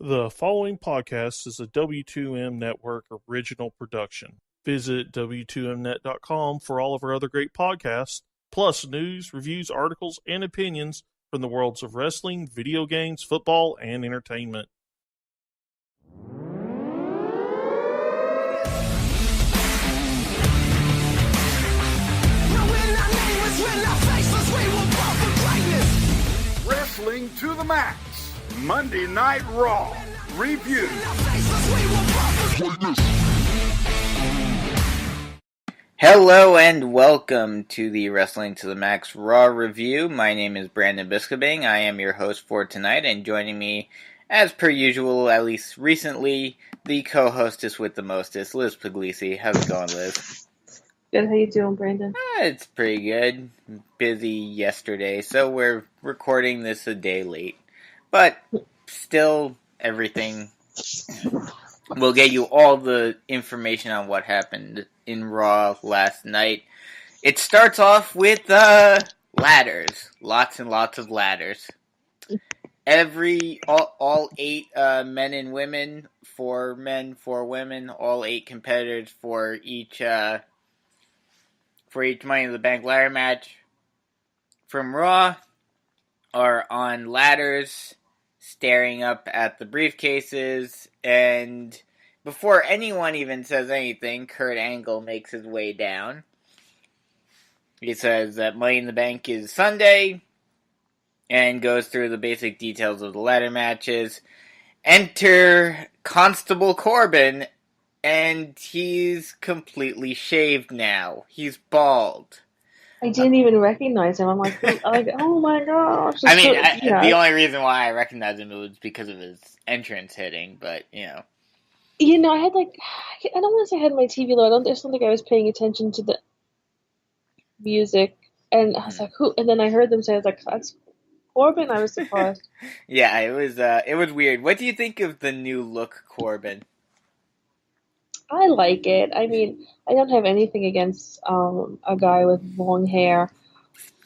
The following podcast is a W2M Network original production. Visit W2Mnet.com for all of our other great podcasts, plus news, reviews, articles, and opinions from the worlds of wrestling, video games, football, and entertainment. Wrestling to the Max. Monday Night Raw Review. Hello and welcome to the Wrestling to the Max Raw Review. My name is Brandon Biskobing. I am your host for tonight, and joining me, as per usual, at least recently, the co-hostess with the mostest, Liz Pugliese. How's it going, Liz? Good, how you doing, Brandon? It's pretty good. Busy yesterday, so we're recording this a day late. But still, everything. We'll get you all the information on what happened in Raw last night. It starts off with ladders. Lots and lots of ladders. All 8 men and women, 4 men, 4 women, all 8 competitors for each Money in the Bank ladder match from Raw are on ladders, staring up at the briefcases, and before anyone even says anything, Kurt Angle makes his way down. He says that Money in the Bank is Sunday, and goes through the basic details of the ladder matches. Enter Constable Corbin, and he's completely shaved now. He's bald. I didn't even recognize him. I'm like, oh my gosh. I mean, the only reason why I recognized him was because of his entrance hitting, but, I had I don't want to say I had my TV low. I just don't think I was paying attention to the music. And I was like, who? And then I heard them say, I was like, that's Corbin? I was surprised. Yeah, it was weird. What do you think of the new look Corbin? I like it. I mean, I don't have anything against a guy with long hair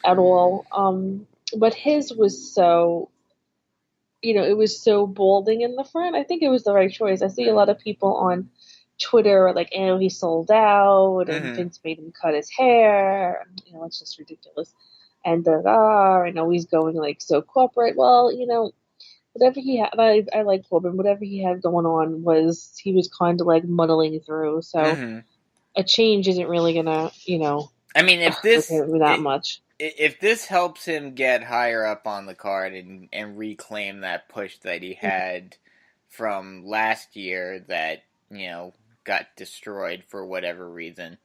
at all. But his was so, it was so balding in the front. I think it was the right choice. I see a lot of people on Twitter like, he sold out, and Vince made him cut his hair. It's just ridiculous. And he's going like so corporate. Well, whatever he had, I like Corbin. Whatever he had going on he was kind of like muddling through. So a change isn't really gonna, I mean, if this much. If this helps him get higher up on the card and reclaim that push that he had from last year that got destroyed for whatever reason,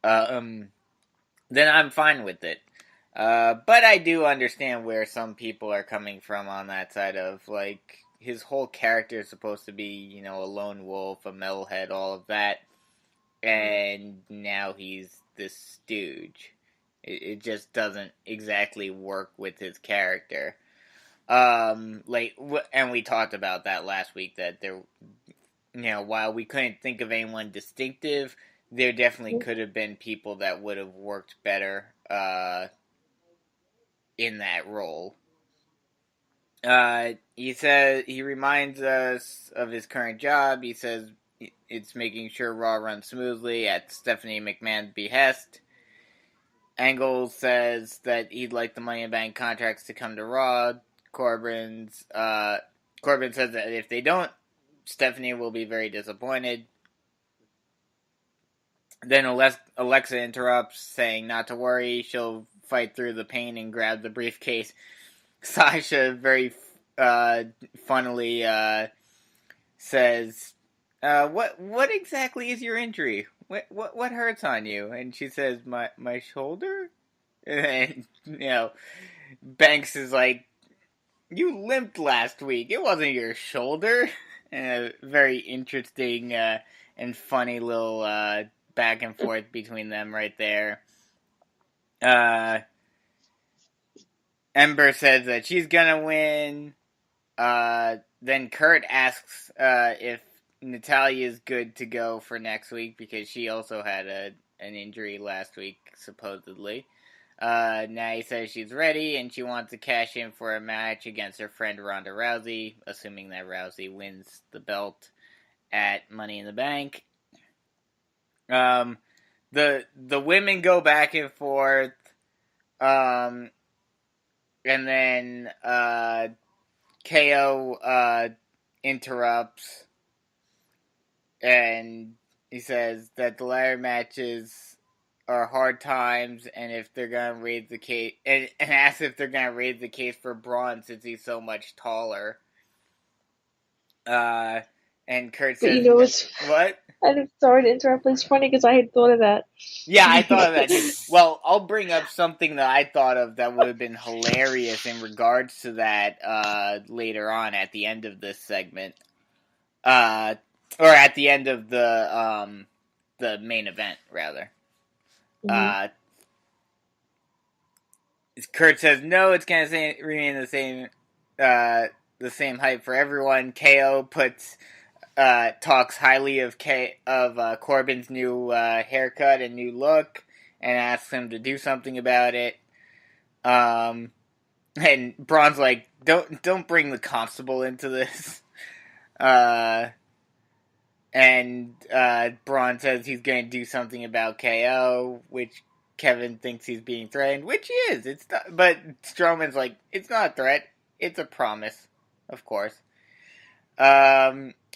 then I'm fine with it. But I do understand where some people are coming from on that side of, like, his whole character is supposed to be, a lone wolf, a metalhead, all of that. And now he's this stooge. It just doesn't exactly work with his character. And we talked about that last week, that there, while we couldn't think of anyone distinctive, there definitely could have been people that would have worked better, in that role. He says he reminds us of his current job. He says it's making sure Raw runs smoothly at Stephanie McMahon's behest. Angle says that he'd like the Money in the Bank contracts to come to Raw. Corbin says that if they don't, Stephanie will be very disappointed. Then Alexa interrupts, saying not to worry, she'll fight through the pain and grab the briefcase. Sasha very funnily says, "What exactly is your injury? What hurts on you?" And she says, "My shoulder." And Banks is like, "You limped last week. It wasn't your shoulder." And a very interesting and funny little back and forth between them right there. Ember says that she's gonna win. Then Kurt asks if Natalia's good to go for next week, because she also had an injury last week, supposedly. Now he says she's ready and she wants to cash in for a match against her friend Ronda Rousey, assuming that Rousey wins the belt at Money in the Bank. The women go back and forth, and then KO interrupts, and he says that the ladder matches are hard times, and if they're gonna raise the case, and asks if they're gonna raise the case for Braun since he's so much taller. And Kurt says, "What?" I'm sorry to interrupt, but it's funny because I had thought of that. Yeah, I thought of that too. Well, I'll bring up something that I thought of that would have been hilarious in regards to that later on at the end of this segment, or at the end of the main event rather. Mm-hmm. Kurt says no, it's gonna remain the same height for everyone. KO talks highly of Corbin's new haircut and new look, and asks him to do something about it. And Braun's like, "Don't bring the constable into this." And Braun says he's going to do something about KO, which Kevin thinks he's being threatened, which he is. It's not, but Strowman's like, "It's not a threat. It's a promise." Of course.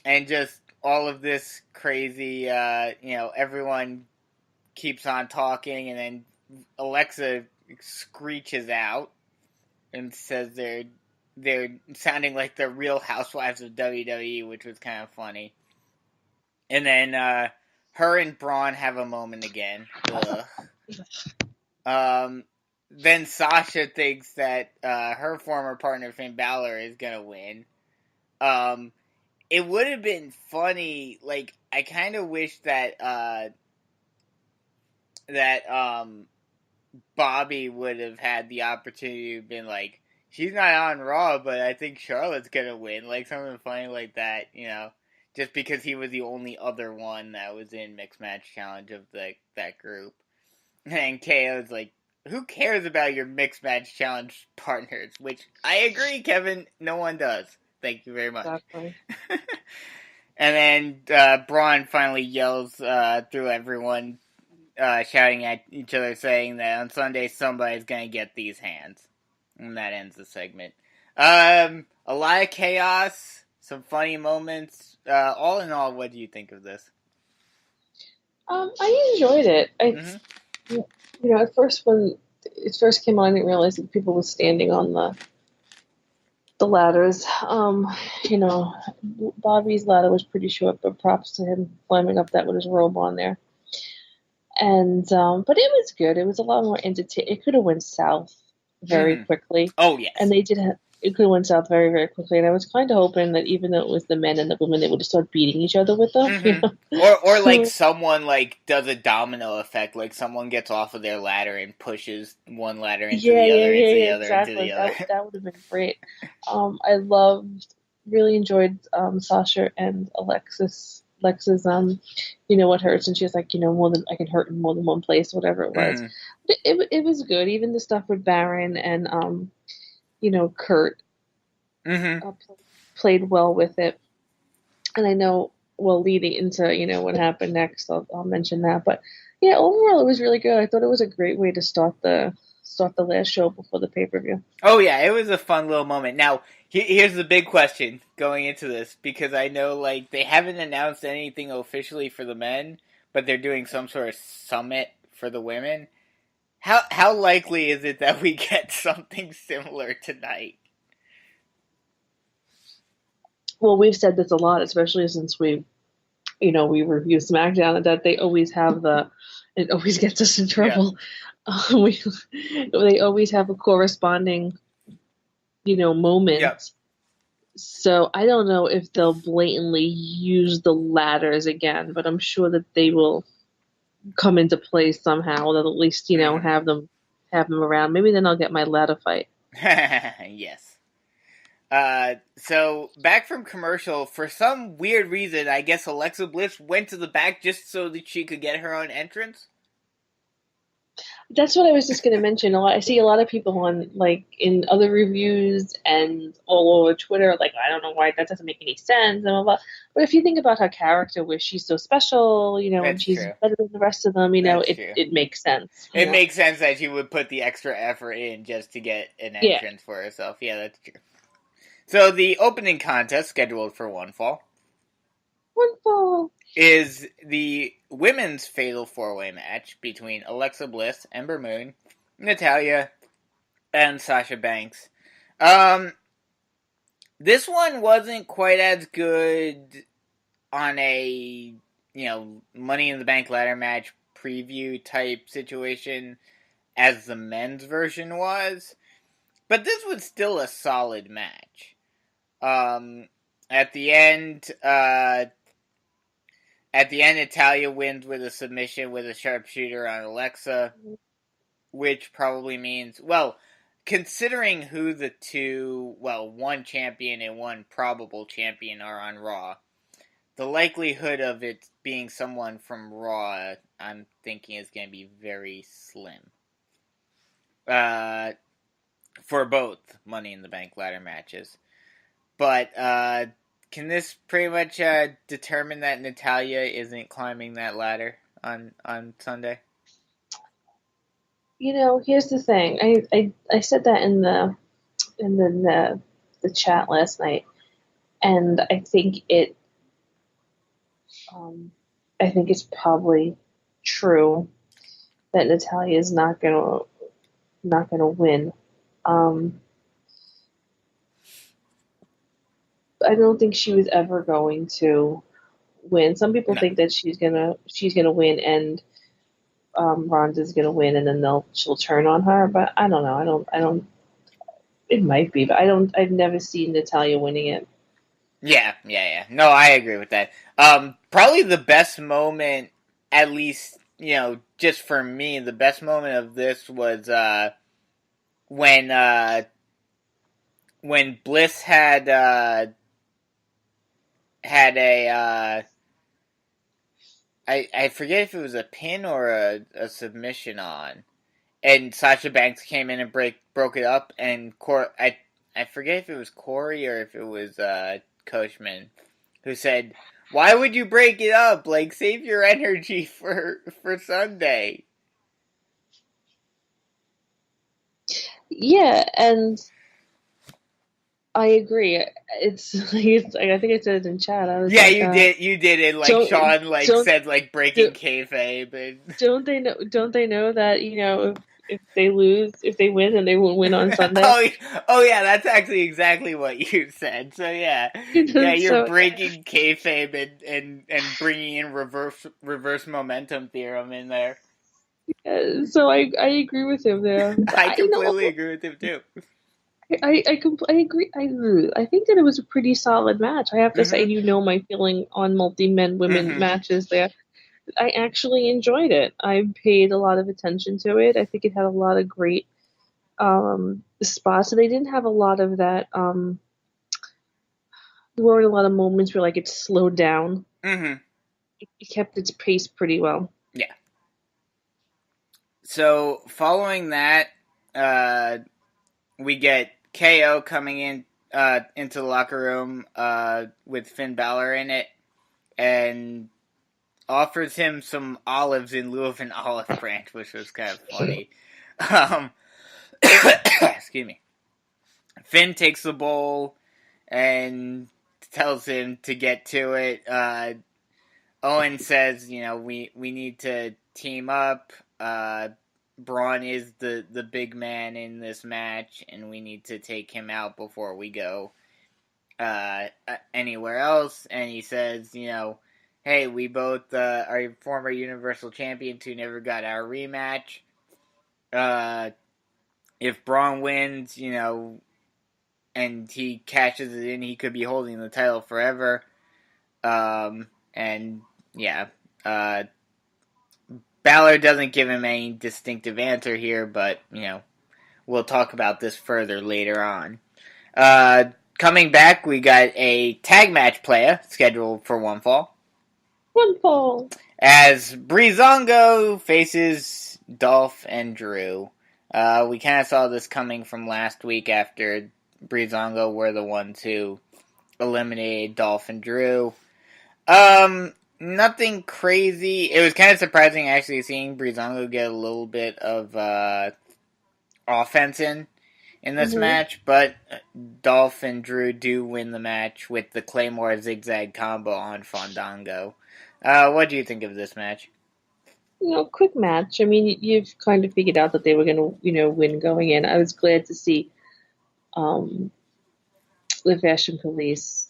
And just all of this crazy, everyone keeps on talking, and then Alexa screeches out and says they're sounding like the Real Housewives of WWE, which was kind of funny. And then her and Braun have a moment again. Then Sasha thinks that her former partner Finn Balor is gonna win. It would have been funny. Like, I kind of wish that Bobby would have had the opportunity to have been like, she's not on Raw, but I think Charlotte's gonna win. Like, something funny like that, just because he was the only other one that was in Mixed Match Challenge of that group. And KO's like, who cares about your Mixed Match Challenge partners? Which, I agree, Kevin, no one does. Thank you very much. Exactly. And then Braun finally yells through everyone, shouting at each other, saying that on Sunday somebody's going to get these hands. And that ends the segment. A lot of chaos, some funny moments. All in all, what do you think of this? I enjoyed it. At first when it first came on, I didn't realize that people were standing on the ladders. Bobby's ladder was pretty short, but props to him climbing up that with his robe on there. And but it was good. It was a lot more entertaining. It could have went south very quickly. Oh yes, and they did. It could have went south very, very quickly. And I was kind of hoping that even though it was the men and the women, they would just start beating each other with them. Mm-hmm. Or like someone like does a domino effect, like someone gets off of their ladder and pushes one ladder into the other, exactly. into the other. That would have been great. I really enjoyed Sasha and Alexa's what hurts, and she's like, more than I can hurt in more than one place, whatever it was. But it was good. Even the stuff with Baron and Kurt played well with it. And I know, leading into what happened next, I'll mention that. But yeah, overall it was really good. I thought it was a great way to start the last show before the pay-per-view. Oh yeah, it was a fun little moment. Now, here's the big question going into this, because I know like they haven't announced anything officially for the men, but they're doing some sort of summit for the women. How likely is it that we get something similar tonight? Well, we've said this a lot, especially since we review SmackDown, that they always have it always gets us in trouble. Yeah. They always have a corresponding, moment. Yep. So I don't know if they'll blatantly use the ladders again, but I'm sure that they will come into play somehow. They'll at least, have them around. Maybe then I'll get my ladder fight. Yes. So back from commercial, for some weird reason, I guess Alexa Bliss went to the back just so that she could get her own entrance. That's what I was just going to mention. I see a lot of people on, like, in other reviews and all over Twitter, like, I don't know why that doesn't make any sense, blah, blah, blah. But if you think about her character, where she's so special, and That's she's true. better than the rest of them, That's it, true. it makes sense. It makes sense that she would put the extra effort in just to get an Yeah. entrance for herself. Yeah, that's true. So the opening contest, scheduled for one fall, Wonderful. is the women's fatal four-way match between Alexa Bliss, Ember Moon, Natalya, and Sasha Banks. This one wasn't quite as good on a, Money in the Bank ladder match preview type situation as the men's version was, but this was still a solid match. At the end, Natalya wins with a submission with a sharpshooter on Alexa, which probably means, well, considering who the two, one champion and one probable champion are on Raw, the likelihood of it being someone from Raw, I'm thinking, is going to be very slim. For both Money in the Bank ladder matches. But, can this pretty much determine that Natalya isn't climbing that ladder on Sunday? Here's the thing. I said that in the chat last night, and I think it's probably true that Natalya is not gonna win. I don't think she was ever going to win. Some people think that she's gonna win, and Ronda's gonna win, and then she'll turn on her. But I don't know. I don't. It might be, but I've never seen Natalya winning it. Yeah. No, I agree with that. Probably the best moment, at least, just for me, the best moment of this was when Bliss had a I forget if it was a pin or a submission on, and Sasha Banks came in and broke it up, and I forget if it was Corey or if it was Coachman who said, "Why would you break it up? Like, save your energy for Sunday." Yeah, and I agree. I think I said it in chat. I was you did. You did it. Like Sean said, like breaking kayfabe. And... Don't they know? Don't they know that if they lose, if they win, then they won't win on Sunday? oh yeah, that's actually exactly what you said. So yeah, you're breaking kayfabe and bringing in reverse momentum theorem in there. So I agree with him there. I completely agree with him too. I agree. I think that it was a pretty solid match. I have to say, my feeling on multi-men women matches there. I actually enjoyed it. I paid a lot of attention to it. I think it had a lot of great spots. So they didn't have a lot of that. There weren't a lot of moments where like it slowed down. It kept its pace pretty well. Yeah. So following that, we get KO coming in into the locker room with Finn Balor in it, and offers him some olives in lieu of an olive branch, which was kind of funny. Excuse me. Finn takes the bowl and tells him to get to it. Owen says, we need to team up. Braun is the big man in this match, and we need to take him out before we go anywhere else. And he says, hey, we both are former Universal Champions who never got our rematch. If Braun wins, and he cashes it in, he could be holding the title forever. Balor doesn't give him any distinctive answer here, but, we'll talk about this further later on. Coming back, we got a tag match player scheduled for one fall. One fall. As Breezango faces Dolph and Drew. We kind of saw this coming from last week after Breezango were the ones who eliminated Dolph and Drew. Nothing crazy. It was kind of surprising actually seeing Breezango get a little bit of offense in this match, but Dolph and Drew do win the match with the Claymore zigzag combo on Fandango. What do you think of this match? Quick match. I mean, you've kind of figured out that they were going to, win going in. I was glad to see the Fashion Police.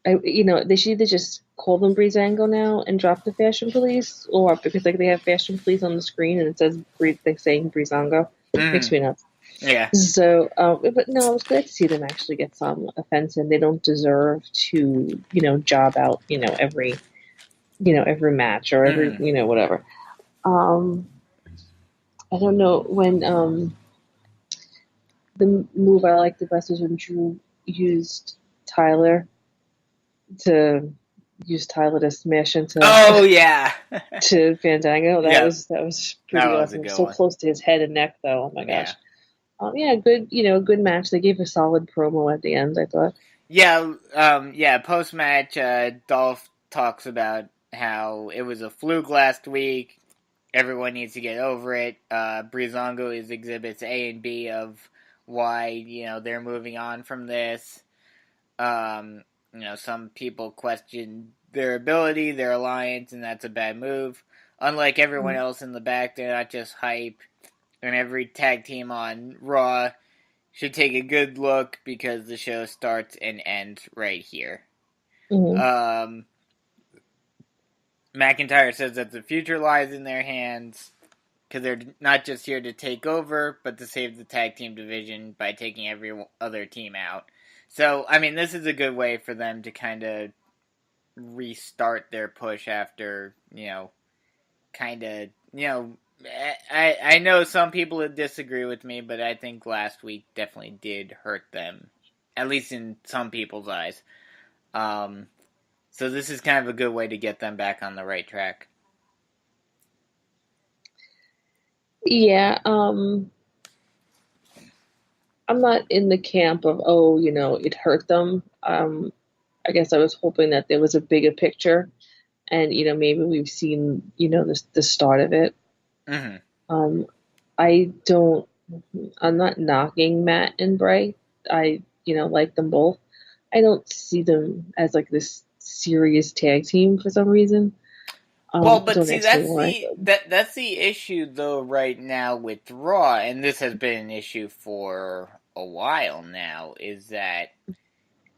They should either just call them Breezango now and drop the Fashion Police, or because they have Fashion Police on the screen and it says they're saying Breezango. Makes me nuts. Yeah. So, but no, I was glad to see them actually get some offense in. They don't deserve to, job out, every match or every, whatever. I don't know when the move I liked the best was when Drew used Tyler to smash into. Oh yeah. to Fandango. That was pretty awesome. So one. Close to his head and neck, though. Oh my gosh. Good. Good match. They gave a solid promo at the end, I thought. Yeah. Post match, Dolph talks about how it was a fluke last week. Everyone needs to get over it. Breezango is exhibits A and B of why they're moving on from this. Some people question their ability, their alliance, and that's a bad move. Unlike everyone else in the back, they're not just hype. And every tag team on Raw should take a good look because the show starts and ends right here. McIntyre says that the future lies in their hands because they're not just here to take over, but to save the tag team division by taking every other team out. So, I mean, this is a good way for them to kind of restart their push after, I know some people would disagree with me, but I think last week definitely did hurt them, at least in some people's eyes. So this is kind of a good way to get them back on the right track. Yeah, I'm not in the camp of, it hurt them. I guess I was hoping that there was a bigger picture and, maybe we've seen, the start of it. I'm not knocking Matt and Bray. I, like them both. I don't see them as like this serious tag team for some reason. Well, but see, that's the issue though right now with Raw, and this has been an issue for a while now, is that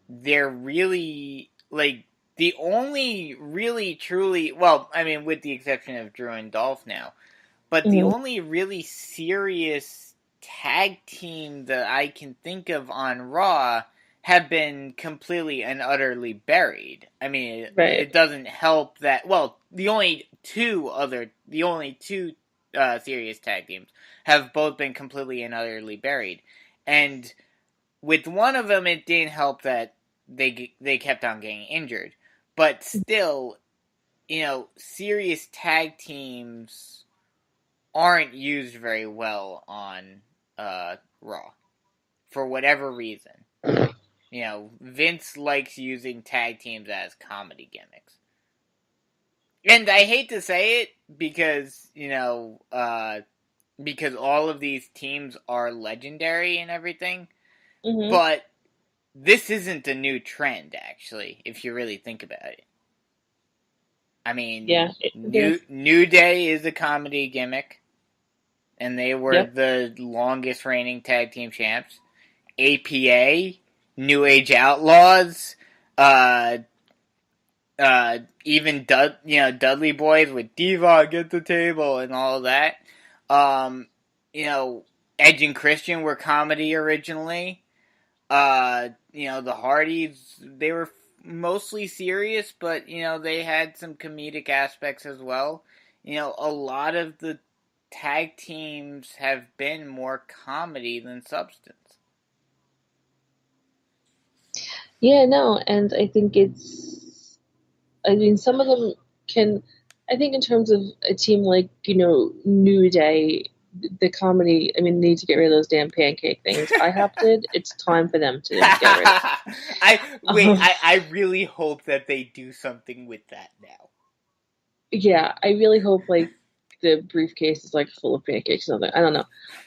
they're really like the only really truly, well, I mean, with the exception of Drew and Dolph now, but the only really serious tag team that I can think of on Raw have been completely and utterly buried. I mean, it doesn't help that, well, the only two serious tag teams have both been completely and utterly buried. And with one of them, it didn't help that they kept on getting injured. But still, serious tag teams aren't used very well on Raw. For whatever reason. Vince likes using tag teams as comedy gimmicks. And I hate to say it because, because all of these teams are legendary and everything. But this isn't a new trend, actually, if you really think about it. I mean, New Day is a comedy gimmick. And they were the longest reigning tag team champs. APA, New Age Outlaws, even Dudley Boys with Diva, Get the Table, and all of that. Edge and Christian were comedy originally. The Hardys, they were mostly serious, but, they had some comedic aspects as well. A lot of the tag teams have been more comedy than substance. Yeah, no, and I think some of them can, I think in terms of a team like, New Day, the comedy, I mean, they need to get rid of those damn pancake things. IHOP did. It's time for them to get rid of I really hope that they do something with that now. Yeah, I really hope like the briefcase is like full of pancakes or something. I don't know,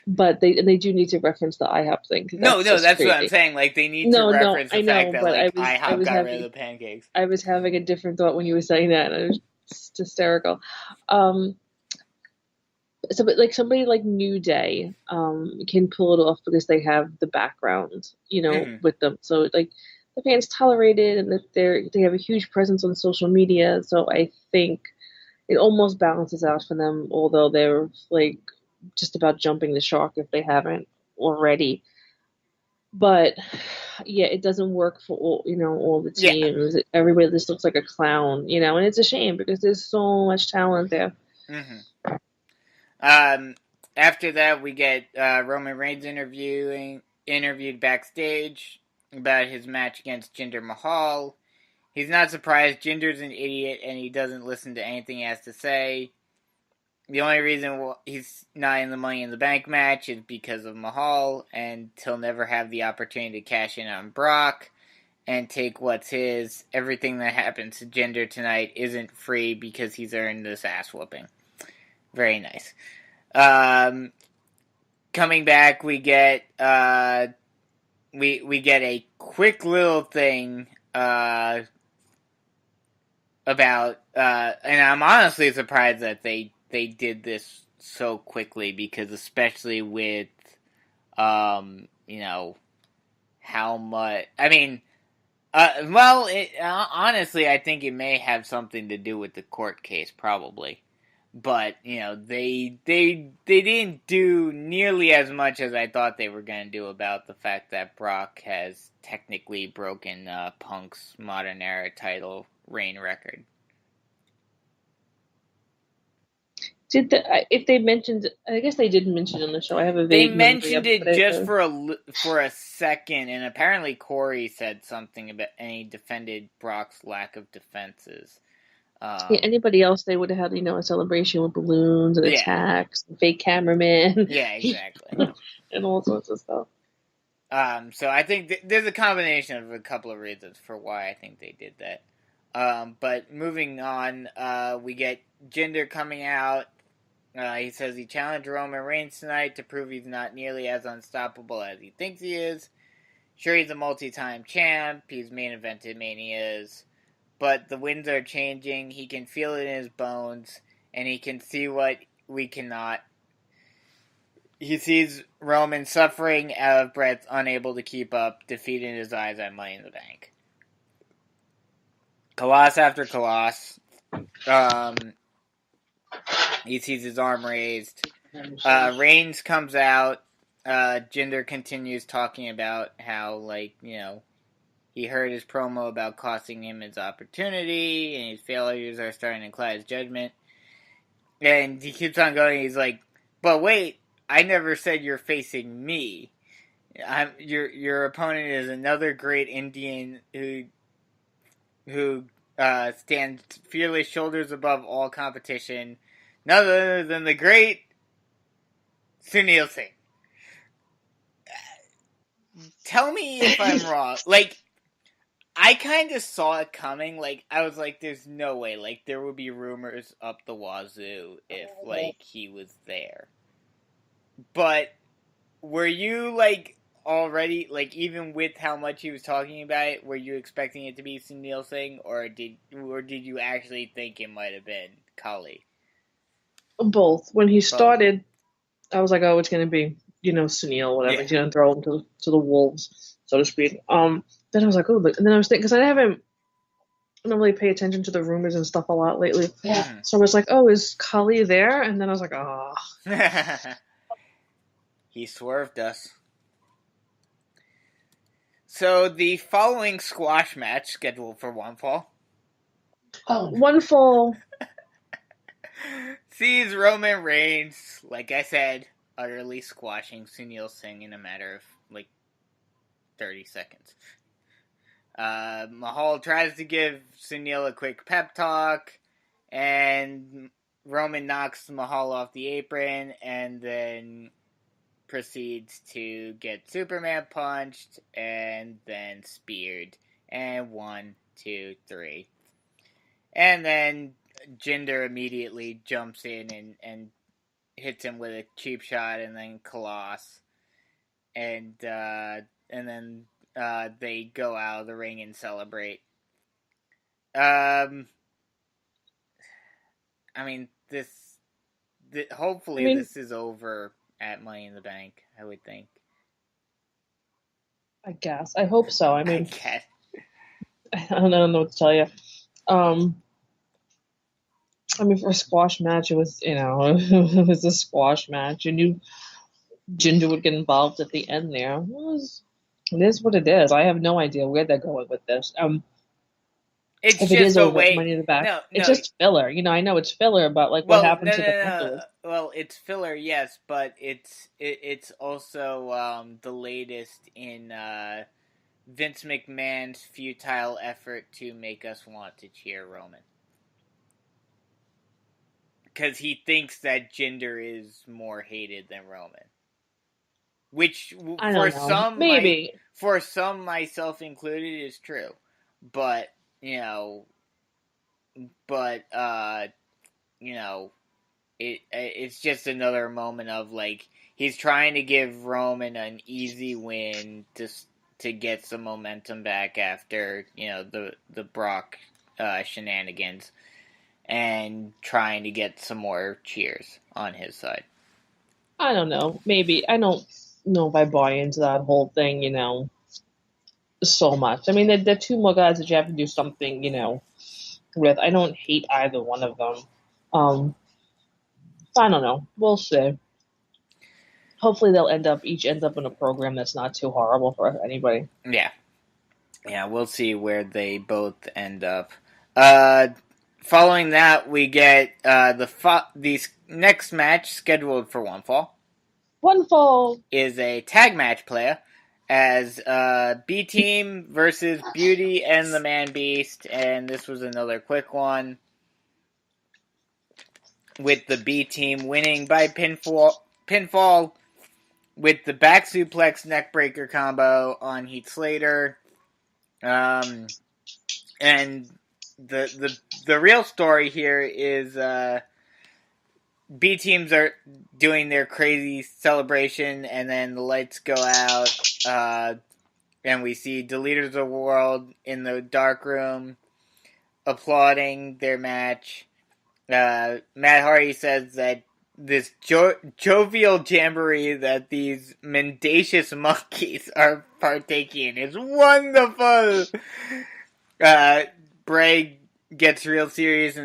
but they do need to reference the IHOP thing because No, that's just that's crazy. what I'm saying. Like they need to No, reference I the fact know, that but like I IHOP was got having rid of the pancakes. I was having a different thought when you were saying that, and it was just hysterical. Um, but like somebody like New Day, can pull it off because they have the background, Mhm. with them. So like the fans tolerate it, and that they have a huge presence on social media. So I think it almost balances out for them, although they're like just about jumping the shark if they haven't already. But yeah, it doesn't work for all the Yeah. teams. Everybody just looks like a clown, and it's a shame because there's so much talent there. Mm-hmm. After that, we get Roman Reigns interviewed backstage about his match against Jinder Mahal. He's not surprised. Jinder's an idiot and he doesn't listen to anything he has to say. The only reason he's not in the Money in the Bank match is because of Mahal, and he'll never have the opportunity to cash in on Brock and take what's his. Everything that happens to Jinder tonight isn't free because he's earned this ass whooping. Very nice. Coming back, we get we get a quick little thing about and I'm honestly surprised that they did this so quickly, because especially with how much, I mean, honestly, I think it may have something to do with the court case, probably. But they didn't do nearly as much as I thought they were going to do about the fact that Brock has technically broken Punk's Modern Era title reign record. If they mentioned, I guess they didn't mention it on the show. I have a They vague memory mentioned of it, it just for a second, and apparently Corey said something about, and he defended Brock's lack of defenses. Yeah, anybody else, they would have had, a celebration with balloons and attacks, and fake cameramen. Yeah, exactly. And all sorts of stuff. So I think there's a combination of a couple of reasons for why I think they did that. But moving on, we get Jinder coming out. He says he challenged Roman Reigns tonight to prove he's not nearly as unstoppable as he thinks he is. Sure, he's a multi-time champ. He's main evented Manias. But the winds are changing. He can feel it in his bones. And he can see what we cannot. He sees Roman suffering, out of breath, unable to keep up, defeated in his eyes at Money in the Bank. Colossus after Colossus. He sees his arm raised. Reigns comes out. Jinder continues talking about how, he heard his promo about costing him his opportunity, and his failures are starting to cloud his judgment. And he keeps on going. He's like, but wait, I never said you're facing me. Your opponent is another great Indian who stands fearless, shoulders above all competition. None other than the great Sunil Singh. Tell me if I'm wrong. I kind of saw it coming. I was like, there's no way. There would be rumors up the wazoo if, he was there. But were you, already, even with how much he was talking about it, were you expecting it to be Sunil Singh, or did you actually think it might have been Kali? Both. When he started, I was like, oh, it's going to be, Sunil, whatever. Yeah. He's going to throw him to the wolves, so to speak. Then I was like, oh, and then I was thinking, because I don't really pay attention to the rumors and stuff a lot lately. Yeah. So I was like, oh, is Kali there? And then I was like, oh. He swerved us. So the following squash match scheduled for one fall. Oh, one fall. Sees Roman Reigns, like I said, utterly squashing Sunil Singh in a matter of 30 seconds. Mahal tries to give Sunil a quick pep talk, and Roman knocks Mahal off the apron and then proceeds to get Superman punched and then speared. And 1, 2, 3. And then Jinder immediately jumps in and hits him with a cheap shot, and then Colossus. And then they go out of the ring and celebrate. I mean, hopefully this is over at Money in the Bank, I would think. I guess. I hope so. I mean, I guess. I don't know what to tell you. I mean, for a squash match, it was, it was a squash match. And Jinder would get involved at the end there. It is what it is. I have no idea where they're going with this. It's if just it is a over way. Money in the Bank, No, it's just filler. I know it's filler, but what happened to the punches? Well, it's filler, yes, but it's also the latest in Vince McMahon's futile effort to make us want to cheer Roman. Because he thinks that Jinder is more hated than Roman. Which, for some, myself included, is true. But, it's just another moment of, he's trying to give Roman an easy win to get some momentum back after, the Brock shenanigans, and trying to get some more cheers on his side. I don't know. Maybe. I don't know if I buy into that whole thing, so much. I mean, they're two more guys that you have to do something, with. I don't hate either one of them. I don't know. We'll see. Hopefully they'll each end up in a program that's not too horrible for anybody. Yeah. Yeah, we'll see where they both end up. Following that, we get the next match scheduled for One Fall. One Fall is a tag match player as B Team versus Beauty and the Man Beast, and this was another quick one with the B Team winning by pinfall with the back suplex neckbreaker combo on Heath Slater. And the real story here is B teams are doing their crazy celebration, and then the lights go out, and we see the Leaders of the World in the dark room applauding their match. Matt Hardy says that this jovial jamboree that these mendacious monkeys are partaking in is wonderful. Bray gets real serious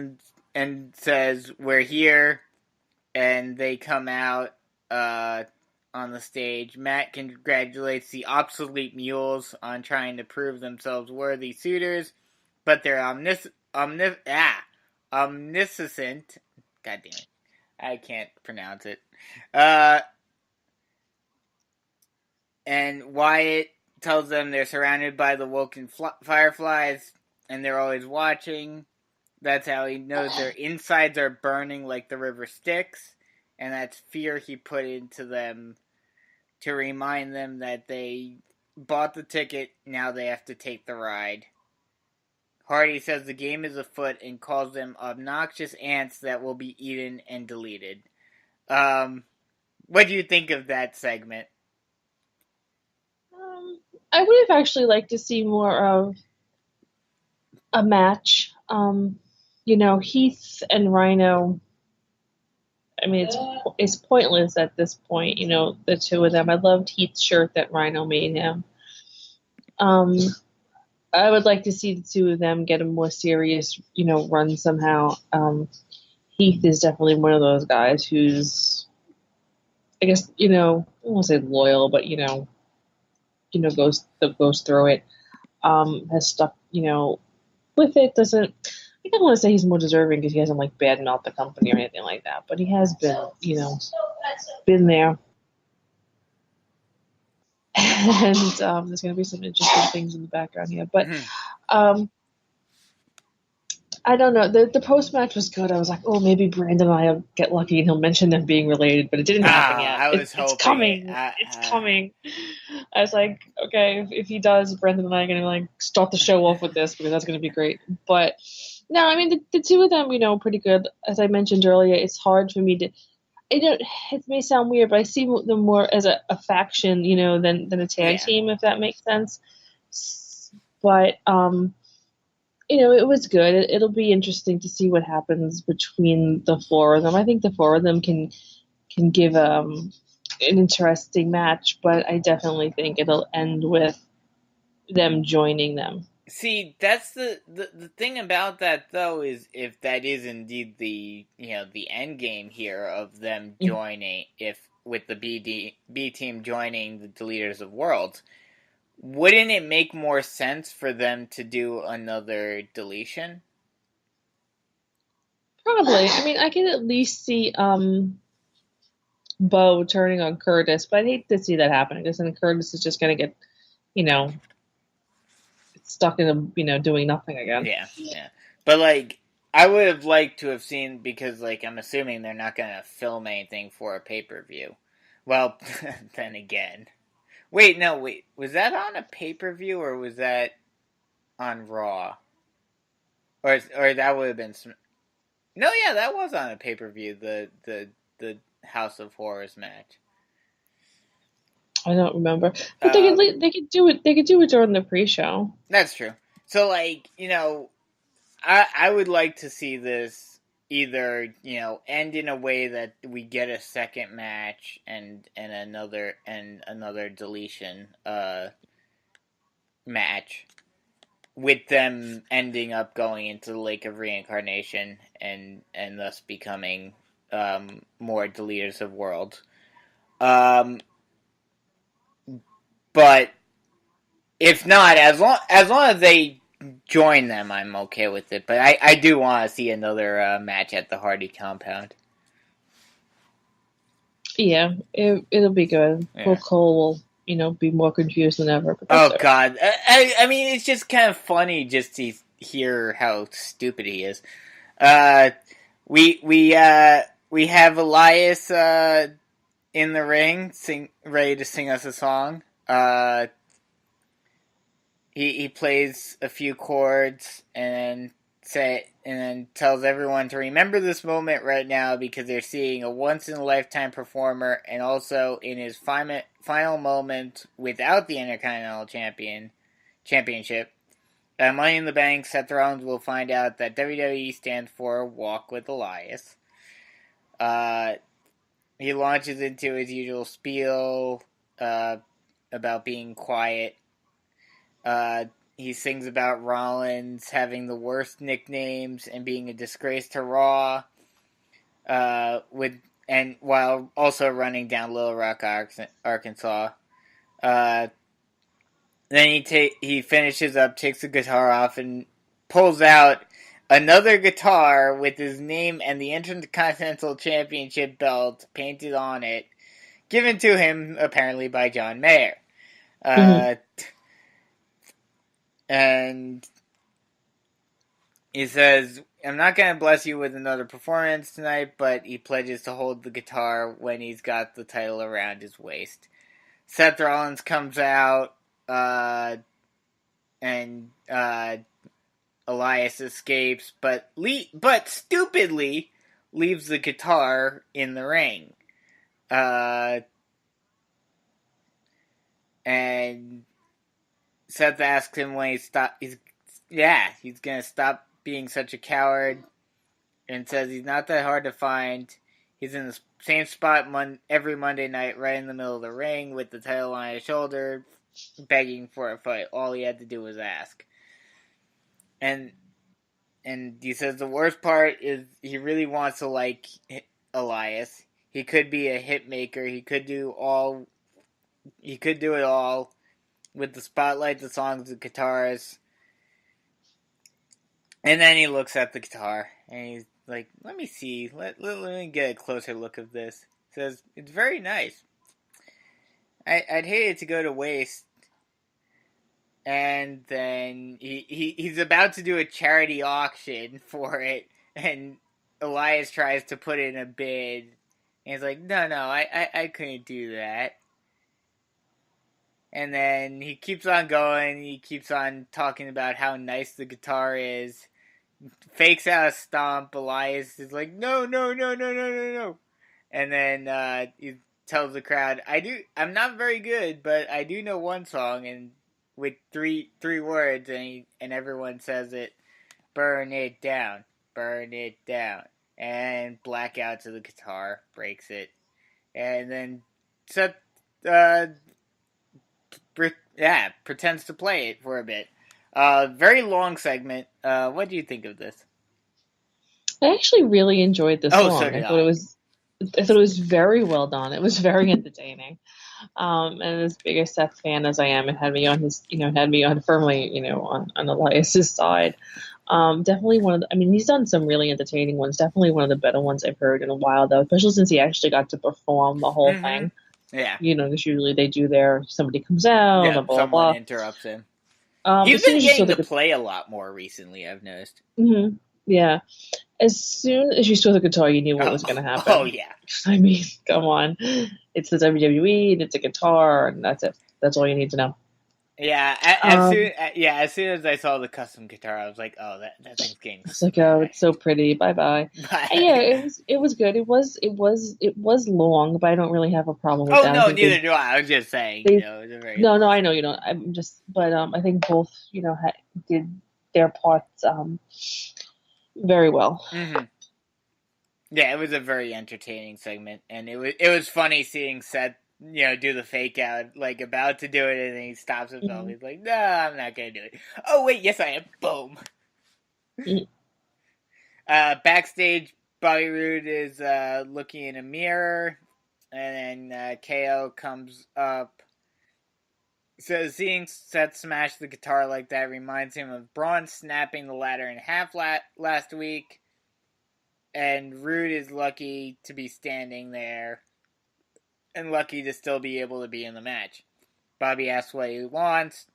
and says, "We're here," and they come out on the stage. Matt congratulates the obsolete mules on trying to prove themselves worthy suitors, but they're omniscient. God damn it. I can't pronounce it. And Wyatt tells them they're surrounded by the woken fireflies, and they're always watching. That's how he knows their insides are burning like the river Styx, and that's fear he put into them to remind them that they bought the ticket, now they have to take the ride. Hardy says the game is afoot and calls them obnoxious ants that will be eaten and deleted. What do you think of that segment? I would have actually liked to see more of a match. Heath and Rhino. I mean, it's pointless at this point. The two of them. I loved Heath's shirt that Rhino made him. I would like to see the two of them get a more serious, run somehow. Heath is definitely one of those guys who's, I guess, I won't say loyal, but goes through it. Has stuck, with it. Doesn't. I don't want to say he's more deserving because he hasn't badmouthed the company or anything like that, but he has been, been there. And there's going to be some interesting things in the background here. But I don't know. The post match was good. I was like, oh, maybe Brandon and I will get lucky and he'll mention them being related, but it didn't happen yet. I was It's hoping it. coming. It's coming. I was like, okay, if he does, Brandon and I are gonna like start the show off with this because that's gonna be great. But no, I mean the two of them, pretty good. As I mentioned earlier, it's hard for me to. It may sound weird, but I see them more as a faction, than a tag team, if that makes sense. But it was good. It'll be interesting to see what happens between the four of them. I think the four of them can give an interesting match, but I definitely think it'll end with them joining them. See, that's the thing about that, though, is if that is indeed the end game here of them joining, if with the B team joining the Deleters of Worlds, wouldn't it make more sense for them to do another deletion? Probably. I mean, I can at least see Bo turning on Curtis, but I'd hate to see that happen because then Curtis is just going to get, stuck in doing nothing again. Yeah. But, I would have liked to have seen, because, I'm assuming they're not going to film anything for a pay-per-view. Well, then again. Wait, was that on a pay-per-view, or was that on Raw? Or that would have been... No, yeah, that was on a pay-per-view, the House of Horrors match. I don't remember. But they could do it during the pre-show. That's true. So, I would like to see this either, end in a way that we get a second match and another deletion match, with them ending up going into the Lake of Reincarnation and thus becoming more Deleters of Worlds. But if not, as long as they join them, I'm okay with it. But I do want to see another match at the Hardy compound. Yeah, it'll be good. Yeah. Poor Cole will, be more confused than ever. Oh, God. I mean, it's just kind of funny just to hear how stupid he is. We have Elias in the ring, ready to sing us a song. He plays a few chords and then tells everyone to remember this moment right now because they're seeing a once-in-a-lifetime performer, and also in his final moment without the Intercontinental Championship. Money in the Bank, Seth Rollins will find out that WWE stands for Walk with Elias. He launches into his usual spiel about being quiet. He sings about Rollins having the worst nicknames and being a disgrace to Raw, while also running down Little Rock, Arkansas. Then he finishes up, takes the guitar off, and pulls out another guitar with his name and the Intercontinental Championship belt painted on it, given to him apparently by John Mayer. And he says, I'm not going to bless you with another performance tonight, but he pledges to hold the guitar when he's got the title around his waist. Seth Rollins comes out, and Elias escapes, but stupidly leaves the guitar in the ring. And Seth asks him when he's gonna stop being such a coward, and says he's not that hard to find. He's in the same spot every Monday night, right in the middle of the ring, with the title on his shoulder, begging for a fight. All he had to do was ask. And he says the worst part is he really wants to like Elias. He could be a hit maker. He could do it all. With the spotlight, the songs, the guitars. And then he looks at the guitar, and he's like, let me see, let me get a closer look of this. Says, it's very nice. I'd hate it to go to waste. and then he's about to do a charity auction for it, and Elias tries to put in a bid, and he's like, no, I couldn't do that. And then he keeps on going, he keeps on talking about how nice the guitar is, fakes out a stomp. Elias is like, no, no. And then he tells the crowd, I'm not very good, but I do know one song, and with three words, and everyone says it, burn it down, and blackouts of the guitar, breaks it, and then Seth, pretends to play it for a bit. Very long segment. What do you think of this? I actually really enjoyed this song. So did I thought it was very well done. It was very entertaining. And as big a Seth fan as I am, it had me on firmly, on Elias's side. Definitely he's done some really entertaining ones. Definitely one of the better ones I've heard in a while, though, especially since he actually got to perform the whole thing. Yeah. Because usually they do somebody comes out, blah, blah, someone blah. interrupts him. As He's soon been as you saw getting to play a lot more recently, I've noticed. Mm-hmm. Yeah. As soon as you saw the guitar, you knew what was going to happen. Oh, yeah. I mean, come on. It's the WWE, and it's a guitar, and that's it. That's all you need to know. Yeah, as soon as I saw the custom guitar, I was like, "Oh, that thing's getting." It's like, oh, it's so pretty. Bye bye. Yeah, it was good. It was long, but I don't really have a problem with that. Oh no, neither do I. I was just saying, it was a very no, I know you don't. I'm just, but I think both, did their parts very well. Mm-hmm. Yeah, it was a very entertaining segment, and it was funny seeing Seth, do the fake out, like about to do it, and then he stops himself. Mm-hmm. He's like, "No, I'm not gonna do it." Oh wait, yes I am. Boom. Mm-hmm. Backstage, Bobby Roode is looking in a mirror, and then KO comes up. So seeing Seth smash the guitar like that reminds him of Braun snapping the ladder in half last week. And Roode is lucky to be standing there and lucky to still be able to be in the match. Bobby asks what he wants,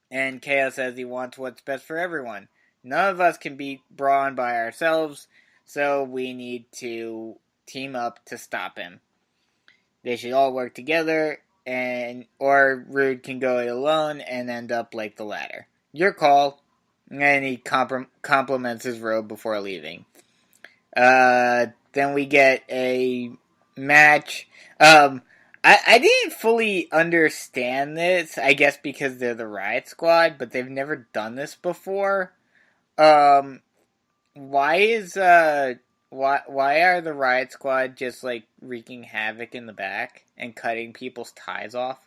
and KO says he wants what's best for everyone. None of us can beat Braun by ourselves, so we need to team up to stop him. They should all work together, or Roode can go it alone and end up like the ladder. Your call. And he compliments his robe before leaving. Then we get a match. I didn't fully understand this, I guess because they're the Riot Squad, but they've never done this before. Why are the Riot Squad just like wreaking havoc in the back and cutting people's ties off?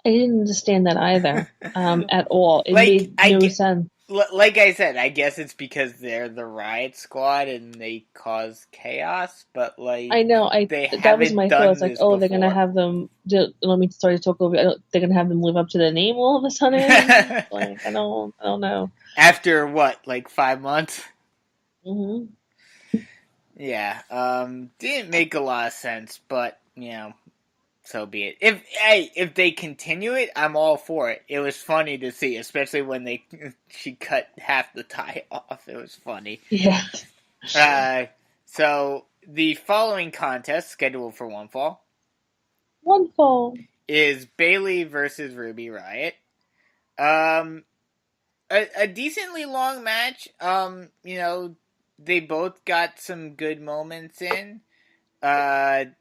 I didn't understand that either, at all. It made no sense. Like I said, I guess it's because they're the Riot Squad and they cause chaos, but like... I know, that was my thought. It's like, they're going to have them... Let me start to talk over... They're going to have them live up to their name all of a sudden? Like, I don't know. After what, like 5 months? Mm-hmm. Yeah, didn't make a lot of sense, but, so be it. If they continue it, I'm all for it. It was funny to see, especially when she cut half the tie off. It was funny. Yeah. So the following contest, scheduled for one fall, is Bayley versus Ruby Riott. A decently long match. They both got some good moments in. And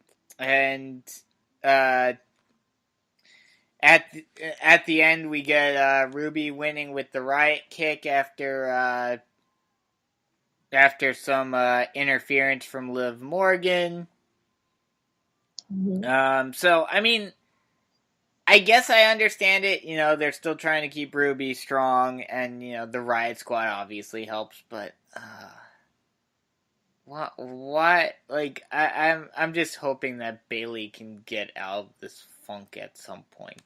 at the end, we get Ruby winning with the Riot Kick after some interference from Liv Morgan. Mm-hmm. So I mean, I guess I understand it. They're still trying to keep Ruby strong, and the Riot Squad obviously helps, but why? Like, I'm just hoping that Bayley can get out of this funk at some point.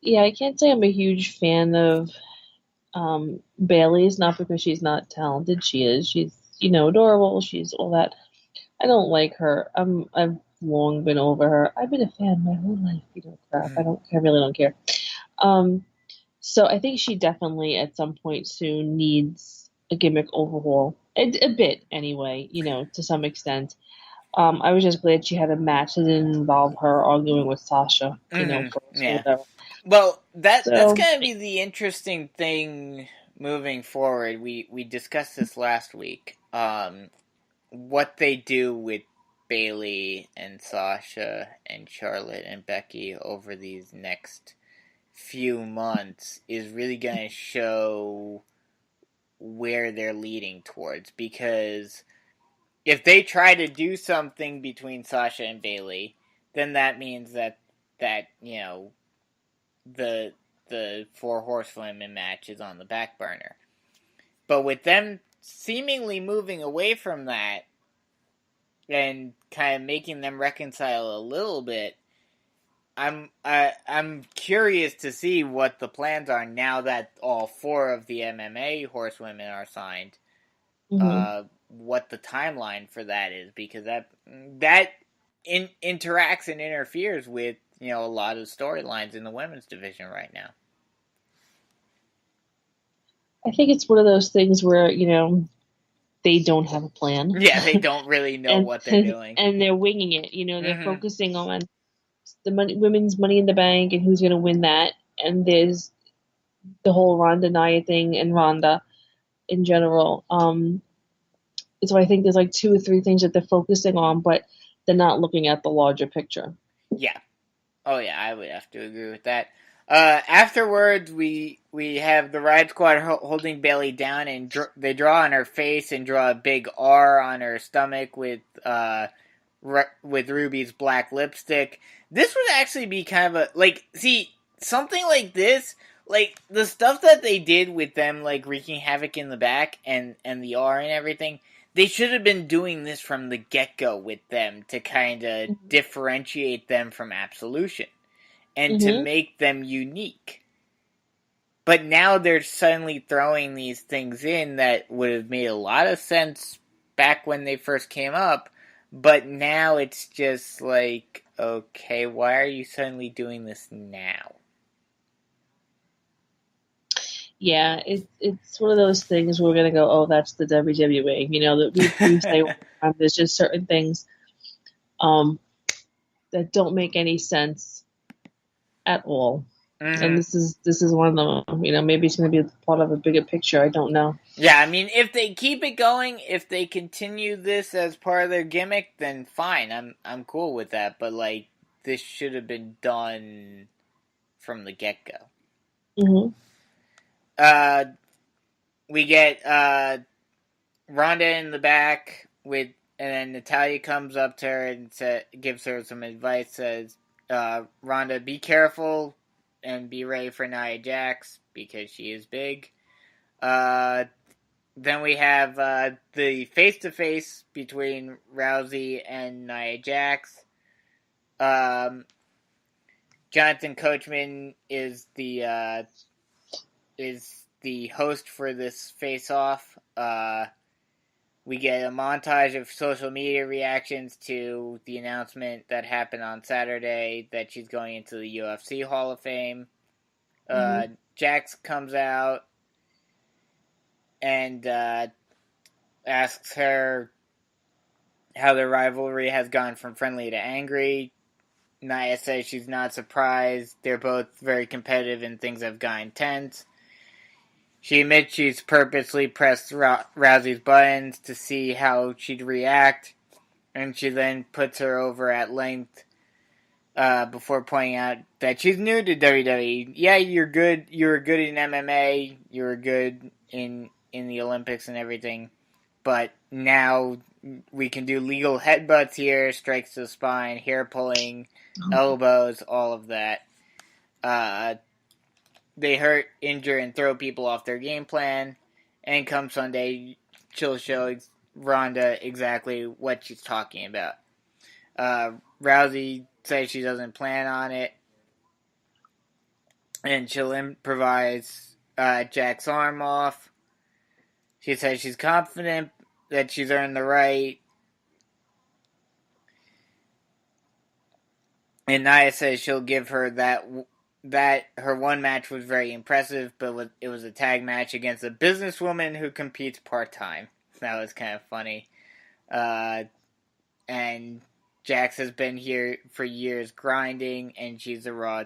Yeah, I can't say I'm a huge fan of Bayley's, not because she's not talented. She is. She's, adorable. She's all that. I don't like her. I've long been over her. I've been a fan my whole life. Crap. Mm-hmm. I really don't care. So I think she definitely at some point soon needs a gimmick overhaul. A bit anyway, to some extent. I was just glad she had a match that didn't involve her arguing with Sasha, first or Yeah. whatever. Well, that's So, going to be the interesting thing moving forward. We discussed this last week. What they do with Bailey and Sasha and Charlotte and Becky over these next few months is really going to show where they're leading towards, because if they try to do something between Sasha and Bailey, then that means that the Four Horsewomen match is on the back burner. But with them seemingly moving away from that and kind of making them reconcile a little bit, I'm curious to see what the plans are now that all four of the MMA horsewomen are signed. mhm. What the timeline for that is, because that interacts and interferes with a lot of storylines in the women's division right now. I think it's one of those things where, they don't have a plan. Yeah, they don't really know what they're doing. And they're winging it. They're Mm-hmm. focusing on the women's Money in the Bank and who's going to win that. And there's the whole Ronda Nia thing and Ronda in general. So I think there's like 2 or 3 things that they're focusing on, but they're not looking at the larger picture. Yeah. Oh yeah, I would have to agree with that. Afterwards, we have the Riot Squad holding Bailey down, and they draw on her face and draw a big R on her stomach with Ruby's black lipstick. This would actually be kind of something like this, like the stuff that they did with them, like wreaking havoc in the back and the R and everything. They should have been doing this from the get-go with them to kind of differentiate them from Absolution and to make them unique. But now they're suddenly throwing these things in that would have made a lot of sense back when they first came up, but now it's just like, okay, why are you suddenly doing this now? Yeah, it's one of those things where we're gonna go, oh, that's the WWE. That we say there's just certain things that don't make any sense at all. Mm-hmm. And this is one of them. Maybe it's going to be part of a bigger picture. I don't know. Yeah, I mean, if they keep it going, if they continue this as part of their gimmick, then fine. I'm cool with that. But this should have been done from the get go. Mm-hmm. We get Ronda in the back and then Natalya comes up to her and gives her some advice. Says, Ronda, be careful and be ready for Nia Jax because she is big. Then we have the face-to-face between Rousey and Nia Jax. Jonathan Coachman is the host for this face-off. We get a montage of social media reactions to the announcement that happened on Saturday that she's going into the UFC Hall of Fame. Jax comes out and asks her how their rivalry has gone from friendly to angry. Nia says she's not surprised. They're both very competitive and things have gotten tense. She admits she's purposely pressed Rousey's buttons to see how she'd react, and she then puts her over at length before pointing out that she's new to WWE. Yeah, you're good. You were good in MMA. You were good in the Olympics and everything, but now we can do legal headbutts here, strikes to the spine, hair pulling, elbows, all of that. They hurt, injure, and throw people off their game plan. And come Sunday, she'll show Ronda exactly what she's talking about. Rousey says she doesn't plan on it. And she'll improvise Jack's arm off. She says she's confident that she's earned the right. And Nia says she'll give her that that her one match was very impressive, but it was a tag match against a businesswoman who competes part-time. That was kind of funny. And Jax has been here for years grinding, and she's a Raw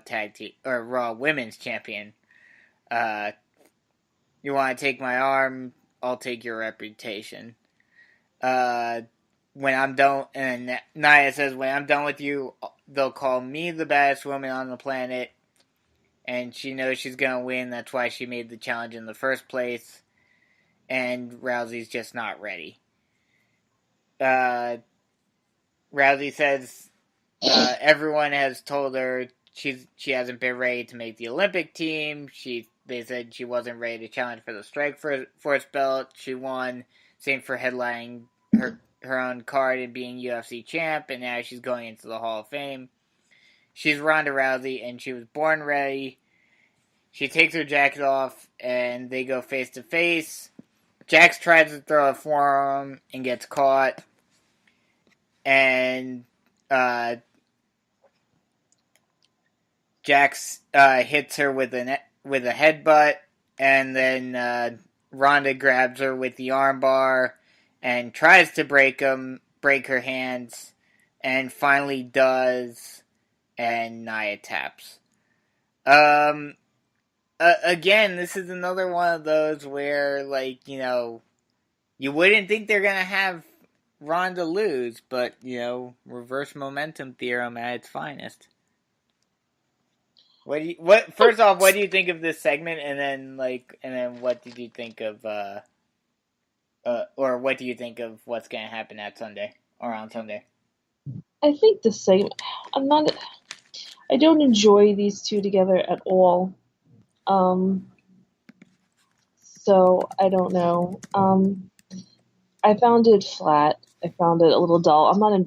Raw Women's Champion. You want to take my arm? I'll take your reputation. When I'm done, and Nia says, when I'm done with you, they'll call me the baddest woman on the planet. And she knows she's going to win. That's why she made the challenge in the first place. And Rousey's just not ready. Rousey says everyone has told her she hasn't been ready to make the Olympic team. They said she wasn't ready to challenge for the Strike Force belt. She won. Same for headlining her own card and being UFC champ. And now she's going into the Hall of Fame. She's Ronda Rousey, and she was born ready. She takes her jacket off, and they go face to face. Jax tries to throw a forearm and gets caught. And Jax hits her with a headbutt, and then Ronda grabs her with the armbar and tries to break her hands, and finally does. And Nia taps. Again, this is another one of those where, like, you know, you wouldn't think they're gonna have Ronda lose, but, you know, reverse momentum theorem at its finest. First off, what do you think of this segment, and then what did you think of, or what do you think of what's gonna happen at Sunday, or on Sunday? I think the same. I don't enjoy these two together at all. So I don't know. I found it flat. I found it a little dull. I'm not,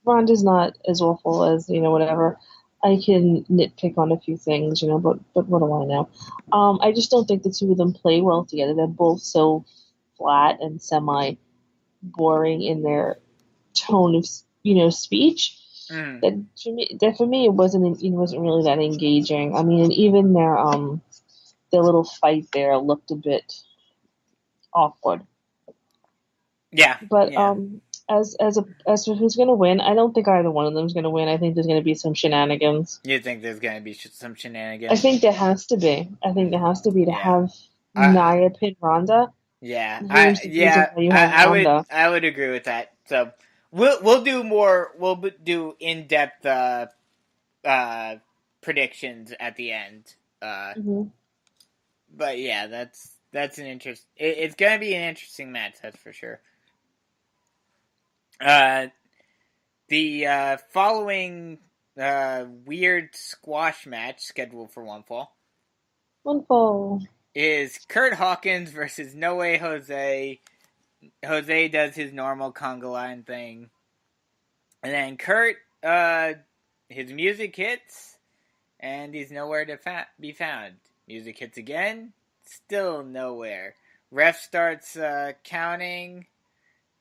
Ronda's not as awful as, whatever. I can nitpick on a few things, but what do I know? I just don't think the two of them play well together. They're both so flat and semi-boring in their tone of, speech. That for me it wasn't really that engaging. I mean, and even their little fight there looked a bit awkward. Yeah. But as for who's going to win, I don't think either one of them is going to win. I think there's going to be some shenanigans. You think there's going to be some shenanigans? I think there has to be. To have Nia pin Ronda. Yeah. I would agree with that. So we'll do more. We'll do in-depth predictions at the end. But yeah, that's an interest. It's going to be an interesting match, that's for sure. The following weird squash match scheduled for One Fall is Kurt Hawkins versus No Way Jose. Jose does his normal conga line thing, and then Kurt, his music hits, and he's nowhere to be found. Music hits again, still nowhere. Ref starts counting,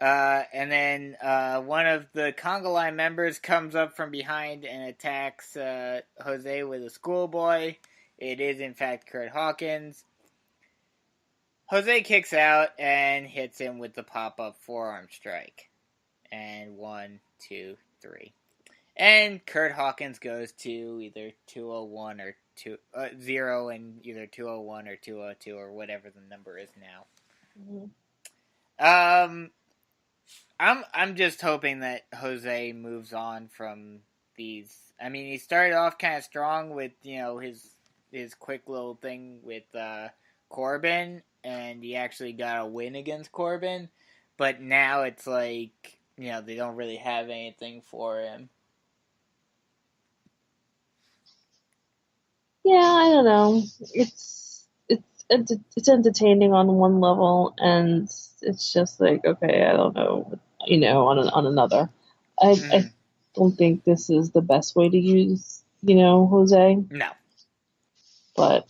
and then one of the conga line members comes up from behind and attacks Jose with a schoolboy. It is, in fact, Kurt Hawkins. Jose kicks out and hits him with the pop-up forearm strike. And 1, 2, 3. And Kurt Hawkins goes to either 201 or 0 and either 201 or 202 or whatever the number is now. I'm just hoping that Jose moves on from these. I mean, he started off kind of strong with, his quick little thing with Corbin, and he actually got a win against Corbin, but now it's like, they don't really have anything for him. Yeah, I don't know. It's entertaining on one level, and it's just like, okay, I don't know, on another. I don't think this is the best way to use, Jose. No. But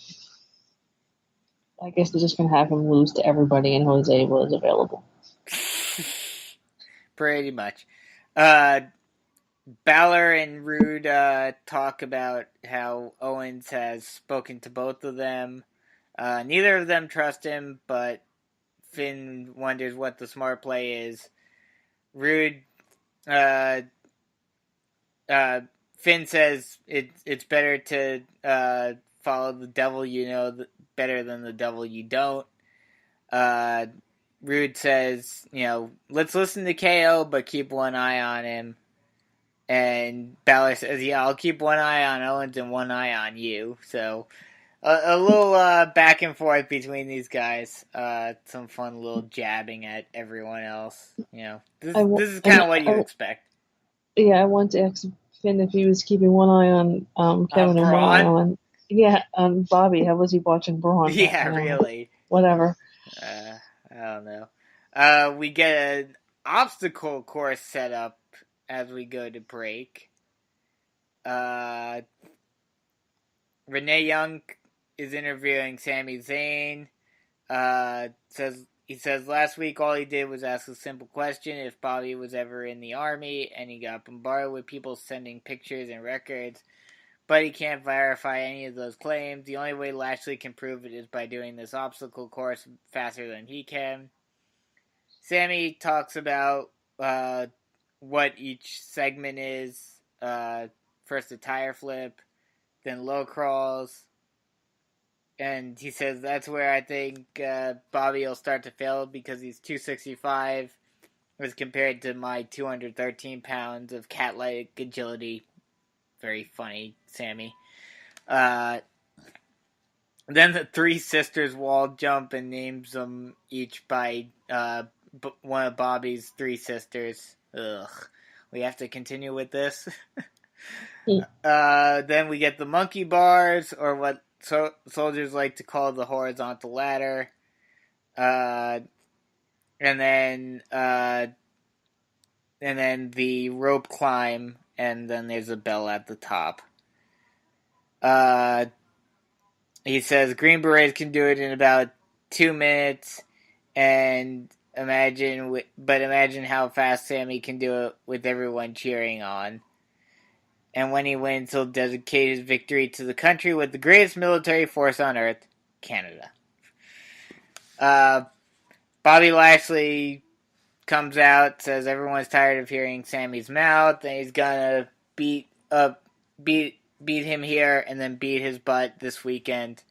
I guess they're just going to have him lose to everybody, and Jose was available. Pretty much. Balor and Rude talk about how Owens has spoken to both of them. Neither of them trust him, but Finn wonders what the smart play is. Rude, uh, Finn says it's better to follow the devil you know better than the devil you don't. Rude says, let's listen to KO, but keep one eye on him. And Balor says, yeah, I'll keep one eye on Owens and one eye on you. So a little back and forth between these guys. Some fun little jabbing at everyone else. This is kind of what you expect. Yeah, I want to ask Finn if he was keeping one eye on Kevin and one eye on Bobby. How was he watching Braun? Yeah, really. Whatever. I don't know. We get an obstacle course set up as we go to break. Renee Young is interviewing Sami Zayn. He says last week all he did was ask a simple question if Bobby was ever in the army, and he got bombarded with people sending pictures and records, but he can't verify any of those claims. The only way Lashley can prove it is by doing this obstacle course faster than he can. Sami talks about what each segment is. First a tire flip, then low crawls. And he says that's where I think Bobby will start to fail because he's 265 as compared to my 213 pounds of cat-like agility. Very funny, Sami. Then the three sisters wall jump and names them each by one of Bobby's three sisters. Ugh. We have to continue with this. Then we get the monkey bars, or what soldiers like to call the horizontal ladder. And then the rope climb, and then there's a bell at the top. He says Green Berets can do it in about 2 minutes, and imagine how fast Sami can do it with everyone cheering on. And when he wins, he'll dedicate his victory to the country with the greatest military force on earth, Canada. Bobby Lashley comes out, says everyone's tired of hearing Sami's mouth, and he's gonna beat him here and then beat his butt this weekend.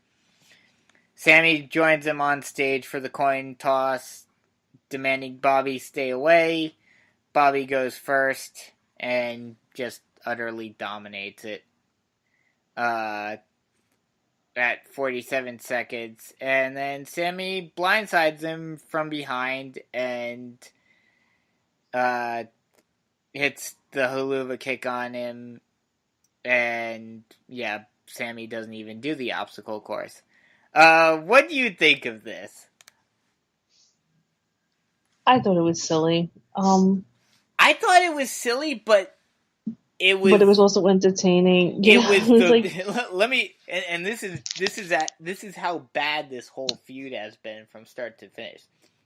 Sami joins him on stage for the coin toss, demanding Bobby stay away. Bobby goes first and just utterly dominates it at 47 seconds. And then Sami blindsides him from behind and hits the haluva kick on him. And yeah, Sami doesn't even do the obstacle course. What do you think of this? I thought it was silly. I thought it was silly, but it was. But it was also entertaining. It was let me. And this is how bad this whole feud has been from start to finish.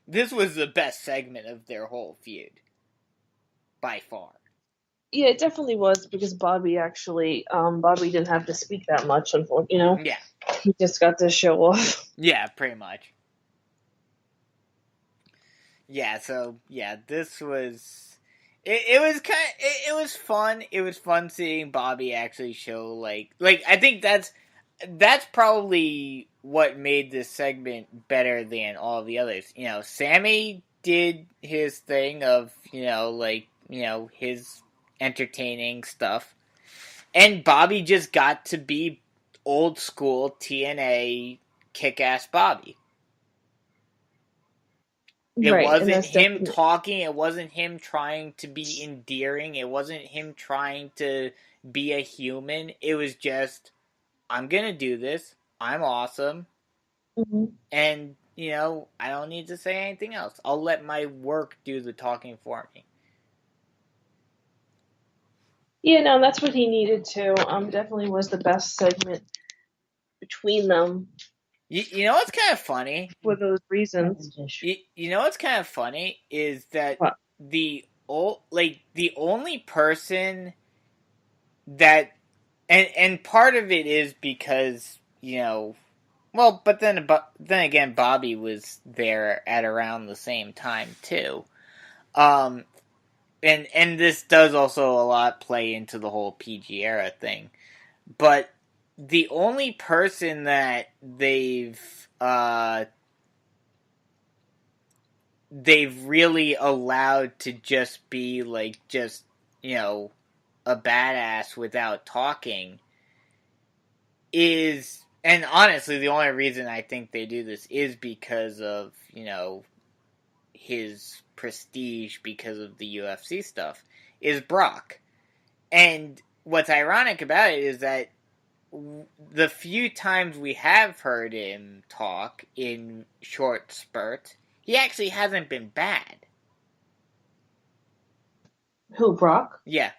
This was the best segment of their whole feud, by far. Yeah, it definitely was because Bobby didn't have to speak that much, unfortunately. Yeah. He just got to show off. Yeah, pretty much. Yeah, so yeah, this was it was fun. It was fun seeing Bobby actually show like I think that's probably what made this segment better than all the others. Sami did his thing of, his entertaining stuff. And Bobby just got to be old school TNA kick-ass Bobby. It wasn't him talking. It wasn't him trying to be endearing. It wasn't him trying to be a human. It was just, I'm going to do this. I'm awesome. Mm-hmm. And, I don't need to say anything else. I'll let my work do the talking for me. Yeah, no, that's what he needed to. Definitely was the best segment between them. You know what's kind of funny? For those reasons. You know what's kind of funny is that what? the the only person that, and part of it is because, well, but then again, Bobby was there at around the same time too. And this does also a lot play into the whole PG era thing. But the only person that they've really allowed to just be a badass without talking is, and honestly, the only reason I think they do this is because of, his prestige because of the UFC stuff, is Brock. And what's ironic about it is that the few times we have heard him talk in short spurts, he actually hasn't been bad. Who, Brock? Yeah.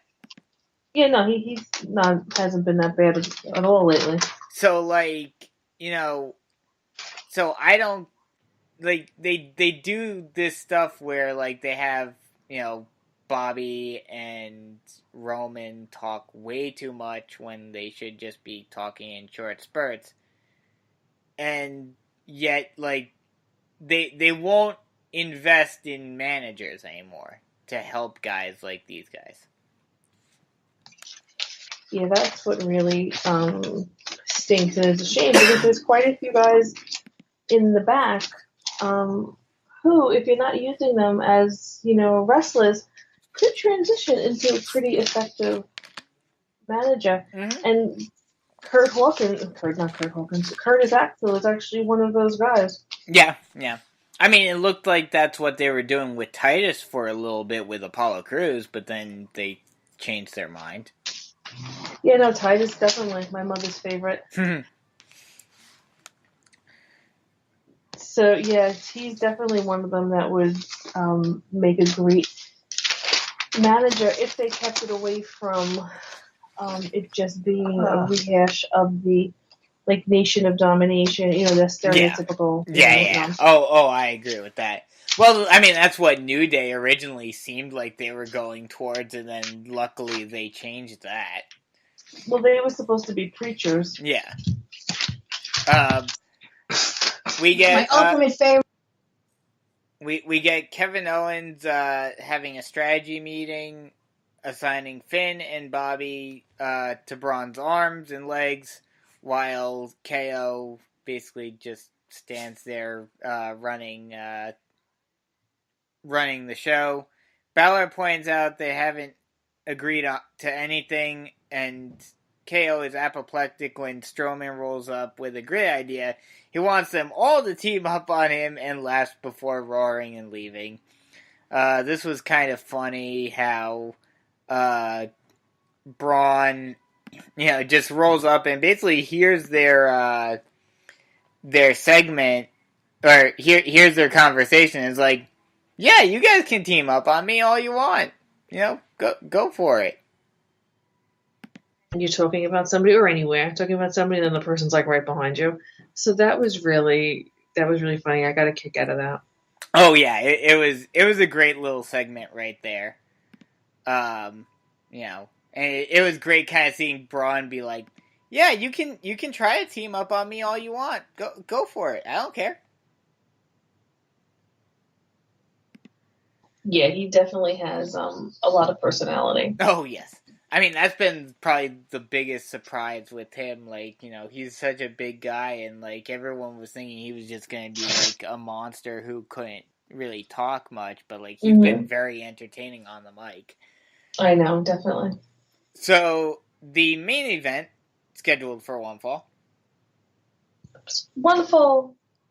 Yeah, no, he's not, hasn't been that bad at all lately. So, so I don't, they do this stuff where, they have, Bobby and Roman talk way too much when they should just be talking in short spurts. And yet, they won't invest in managers anymore to help guys like these guys. Yeah, that's what really stinks, and it's a shame because there's quite a few guys in the back who, if you're not using them as, wrestlers, could transition into a pretty effective manager. Mm-hmm. And Kurt Axel is actually one of those guys. Yeah. I mean, it looked like that's what they were doing with Titus for a little bit with Apollo Crews, but then they changed their mind. Yeah, no, Titus definitely my mother's favorite. So yeah, he's definitely one of them that would make a great manager if they kept it away from it just being a rehash of the Nation of Domination, the stereotypical. Yeah. Oh, I agree with that. Well, I mean, that's what New Day originally seemed like they were going towards, and then luckily they changed that. Well, they were supposed to be preachers. Yeah. We get my ultimate favorite. We get Kevin Owens having a strategy meeting, assigning Finn and Bobby to Braun's arms and legs, while KO basically just stands there running the show. Balor points out they haven't agreed to anything, and KO is apoplectic when Strowman rolls up with a great idea. He wants them all to team up on him and laughs before roaring and leaving. This was kind of funny how Braun, just rolls up and basically hears their segment, or here's their conversation. It's like, yeah, you guys can team up on me all you want. Go for it. You're talking about somebody, or anywhere, talking about somebody, and then the person's right behind you. So that was really funny. I got a kick out of that. Oh yeah, it was a great little segment right there. And it was great kind of seeing Braun be like, yeah, you can try to team up on me all you want. Go for it. I don't care. Yeah, he definitely has a lot of personality. Oh yes. I mean, that's been probably the biggest surprise with him. He's such a big guy, and everyone was thinking he was just going to be a monster who couldn't really talk much, but he's been very entertaining on the mic. I know, definitely. So the main event scheduled for one fall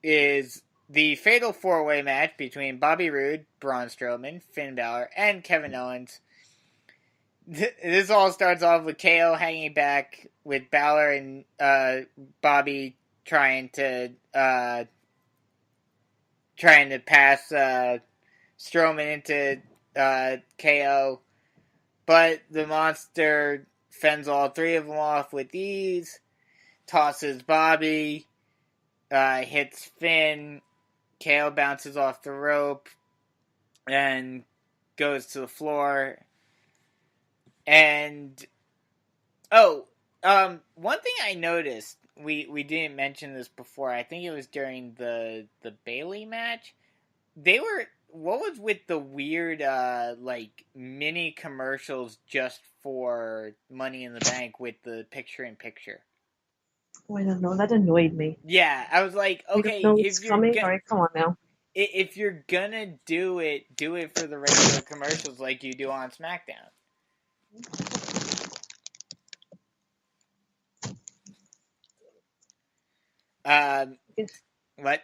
is the Fatal 4-Way match between Bobby Roode, Braun Strowman, Finn Balor, and Kevin Owens. This all starts off with KO hanging back, with Balor and Bobby trying to pass Strowman into KO, but the monster fends all three of them off with ease, tosses Bobby, hits Finn, KO bounces off the rope, and goes to the floor. And, one thing I noticed, we didn't mention this before, I think it was during the Bailey match, what was with the weird, mini commercials just for Money in the Bank with the picture-in-picture? Oh, I don't know. That annoyed me. Yeah, I was like, okay, You don't know it's coming? All right, come on now. If you're gonna do it for the regular commercials like you do on SmackDown. What?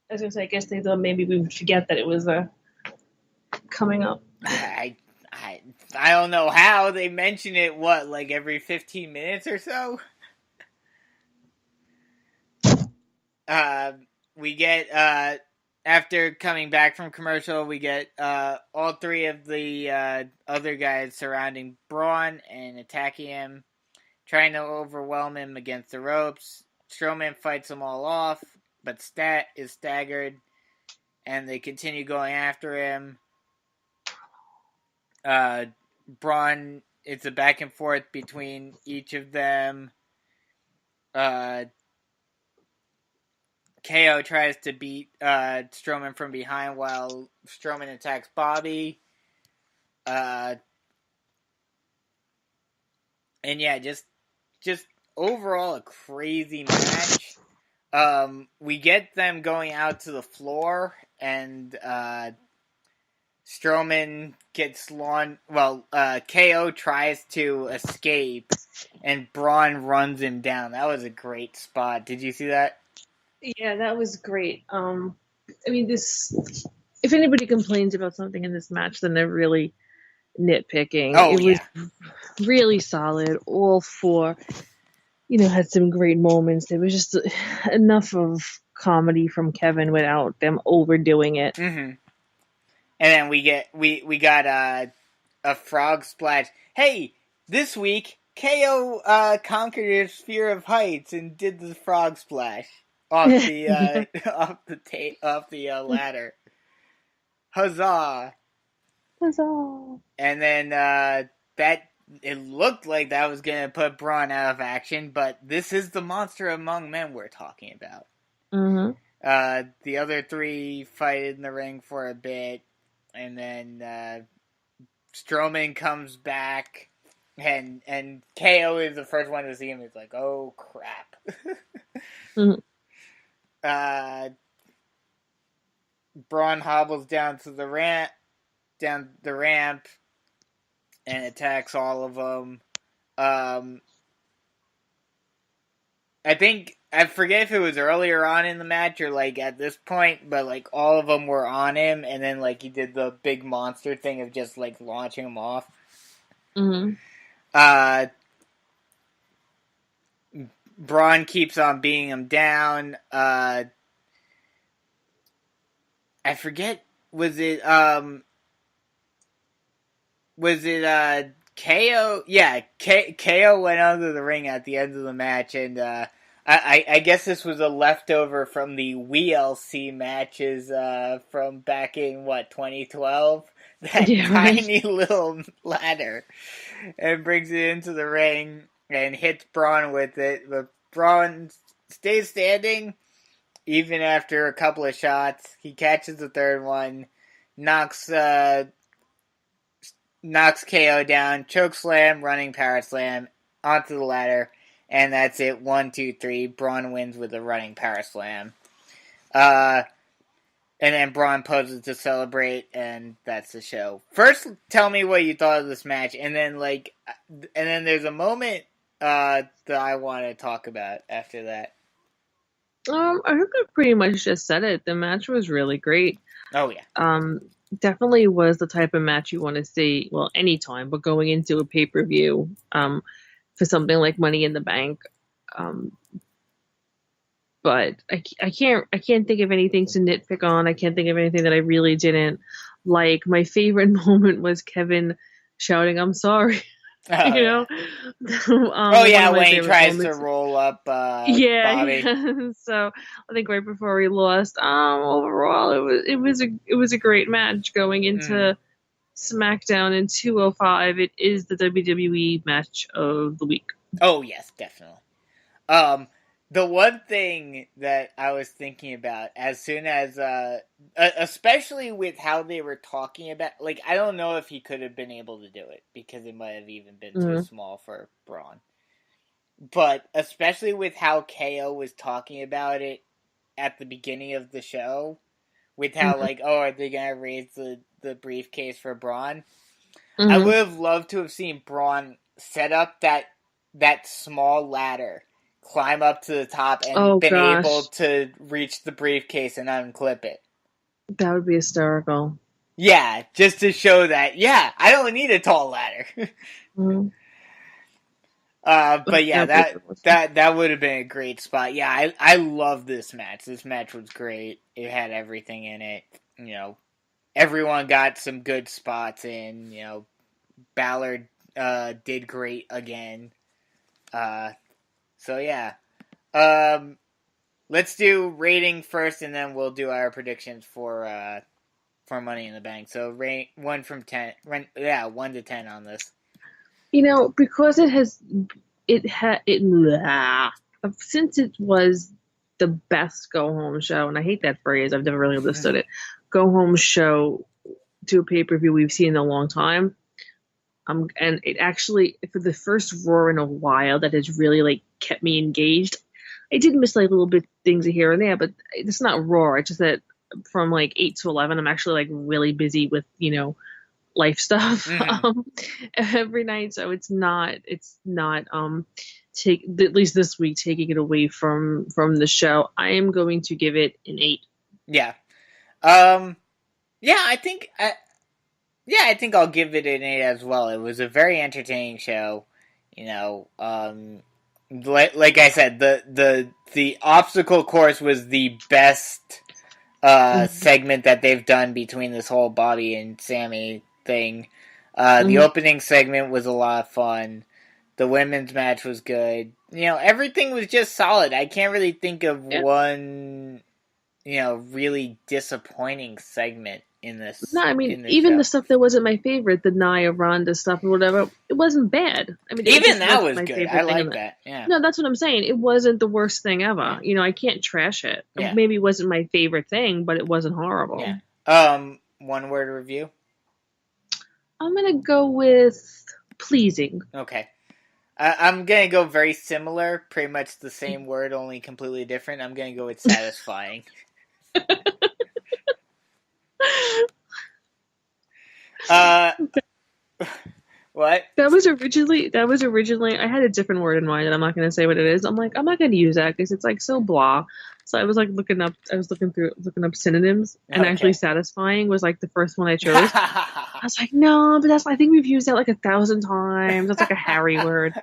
I was gonna say, I guess they thought maybe we would forget that it was coming up. I don't know how they mention it. What, like every 15 minutes or so? We get after coming back from commercial, we get all three of the other guys surrounding Braun and attacking him, trying to overwhelm him against the ropes. Strowman fights them all off, but Stat is staggered, and they continue going after him. Braun, it's a back and forth between each of them. KO tries to beat Strowman from behind while Strowman attacks Bobby. And yeah, just overall a crazy match. We get them going out to the floor, and Strowman gets KO tries to escape, and Braun runs him down. That was a great spot. Did you see that? Yeah, that was great. I mean, if anybody complains about something in this match, then they're really nitpicking. It was really solid. All four, had some great moments. There was just enough of comedy from Kevin without them overdoing it. Mm-hmm. And then we got a frog splash. Hey, this week KO conquered his fear of heights and did the frog splash off the off the ladder. Huzzah! Huzzah! And then it looked like that was gonna put Braun out of action, but this is the monster among men we're talking about. Mm-hmm. The other three fight in the ring for a bit. And then Strowman comes back, and KO is the first one to see him. He's like, "Oh crap!" Mm-hmm. Braun hobbles down the ramp, and attacks all of them. I forget if it was earlier on in the match or like at this point, but like all of them were on him, and then like he did the big monster thing of just like launching him off. Mm-hmm. Braun keeps on beating him down. I forget, was it KO? Yeah, KO went under the ring at the end of the match, and I guess this was a leftover from the WLC matches from back in, 2012? That tiny little ladder. And brings it into the ring and hits Braun with it. But Braun stays standing even after a couple of shots. He catches the third one, knocks KO down, choke slam, running power slam, onto the ladder. And that's it. 1, 2, 3. Braun wins with a running power slam. And then Braun poses to celebrate, and that's the show. First, tell me what you thought of this match, and then there's a moment that I want to talk about after that. I think I pretty much just said it. The match was really great. Oh yeah. Definitely was the type of match you want to see. Well, anytime, but going into a pay-per-view, for something like Money in the Bank. But I can't think of anything to nitpick on. I can't think of anything that I really didn't like. My favorite moment was Kevin shouting, "I'm sorry." Oh, you know? When he tries to roll up Bobby. Yeah. So I think right before he lost, overall it was a great match going into SmackDown in 205. It is the WWE match of the week. Oh, yes, definitely. The one thing that I was thinking about as soon as, especially with how they were talking about, like, I don't know if he could have been able to do it because it might have even been too small for Braun. But especially with how KO was talking about it at the beginning of the show, with how, like, oh, are they going to raise the briefcase for Braun? I would have loved to have seen Braun set up that small ladder, climb up to the top, and able to reach the briefcase and unclip it. That would be hysterical. Yeah, just to show that, yeah, I don't need a tall ladder. But yeah, that would have been a great spot. Yeah, I love this match. This match was great. It had everything in it. You know, everyone got some good spots in. You know, Ballard did great again. So yeah. Let's do rating first, and then we'll do our predictions for Money in the Bank. So rate 1 to 10 on this. You know, because since it was the best go home show, and I hate that phrase, I've never really understood it. Go home show to a pay-per-view we've seen in a long time. And it actually, for the first Raw in a while, that has really like kept me engaged. I did miss like little bit things here and there, but it's not Raw. It's just that from like 8 to 11, I'm actually like really busy with, you know, life stuff every night. So it's not at least this week, taking it away from the show. I am going to give it an 8. Yeah. I think I'll give it an 8 as well. It was a very entertaining show. You know, like I said, the obstacle course was the best segment that they've done between this whole Bobby and Sammy thing. The opening segment was a lot of fun. The women's match was good. You know, everything was just solid. I can't really think of one, you know, really disappointing segment in this. No, I mean, even the stuff that wasn't my favorite, the Nia Ronda stuff or whatever, it wasn't bad. I mean, even that was good. I like that. Yeah. No, that's what I'm saying. It wasn't the worst thing ever. Yeah. You know, I can't trash it. Yeah. Maybe it wasn't my favorite thing, but it wasn't horrible. Yeah. One word review. I'm gonna go with pleasing. Okay. I'm gonna go very similar, pretty much the same word, only completely different. I'm gonna go with satisfying. What? That was originally. I had a different word in mind, and I'm not gonna say what it is. I'm like, I'm not gonna use that because it's like so blah. So I was like looking up synonyms, and actually satisfying was like the first one I chose. I was like, no, but I think we've used that like 1,000 times. That's like a Harry word.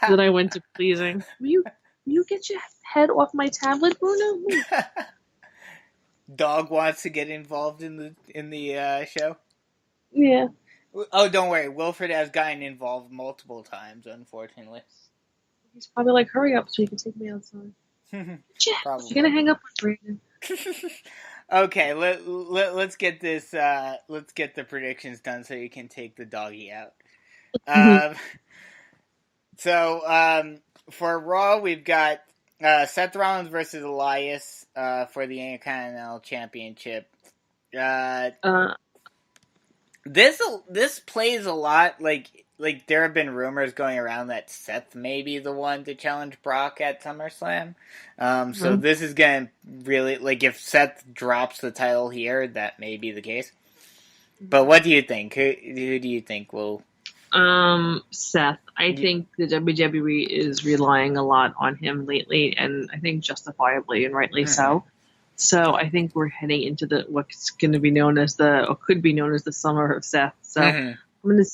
Then I went to pleasing. Will you get your head off my tablet, Bruno? Dog wants to get involved in the show. Yeah. Oh, don't worry. Wilfred has gotten involved multiple times, unfortunately. He's probably like, hurry up so you can take me outside. Probably. You're gonna hang up with Brandon. Okay, let's get this. Let's get the predictions done so you can take the doggy out. So for Raw, we've got Seth Rollins versus Elias for the Intercontinental Championship. This plays a lot like there have been rumors going around that Seth may be the one to challenge Brock at SummerSlam. So this is going to really, like, if Seth drops the title here, that may be the case. But what do you think? Who do you think will... Seth. I think the WWE is relying a lot on him lately, and I think justifiably and rightly so. So I think we're heading into what's going to be known as could be known as the summer of Seth. So I'm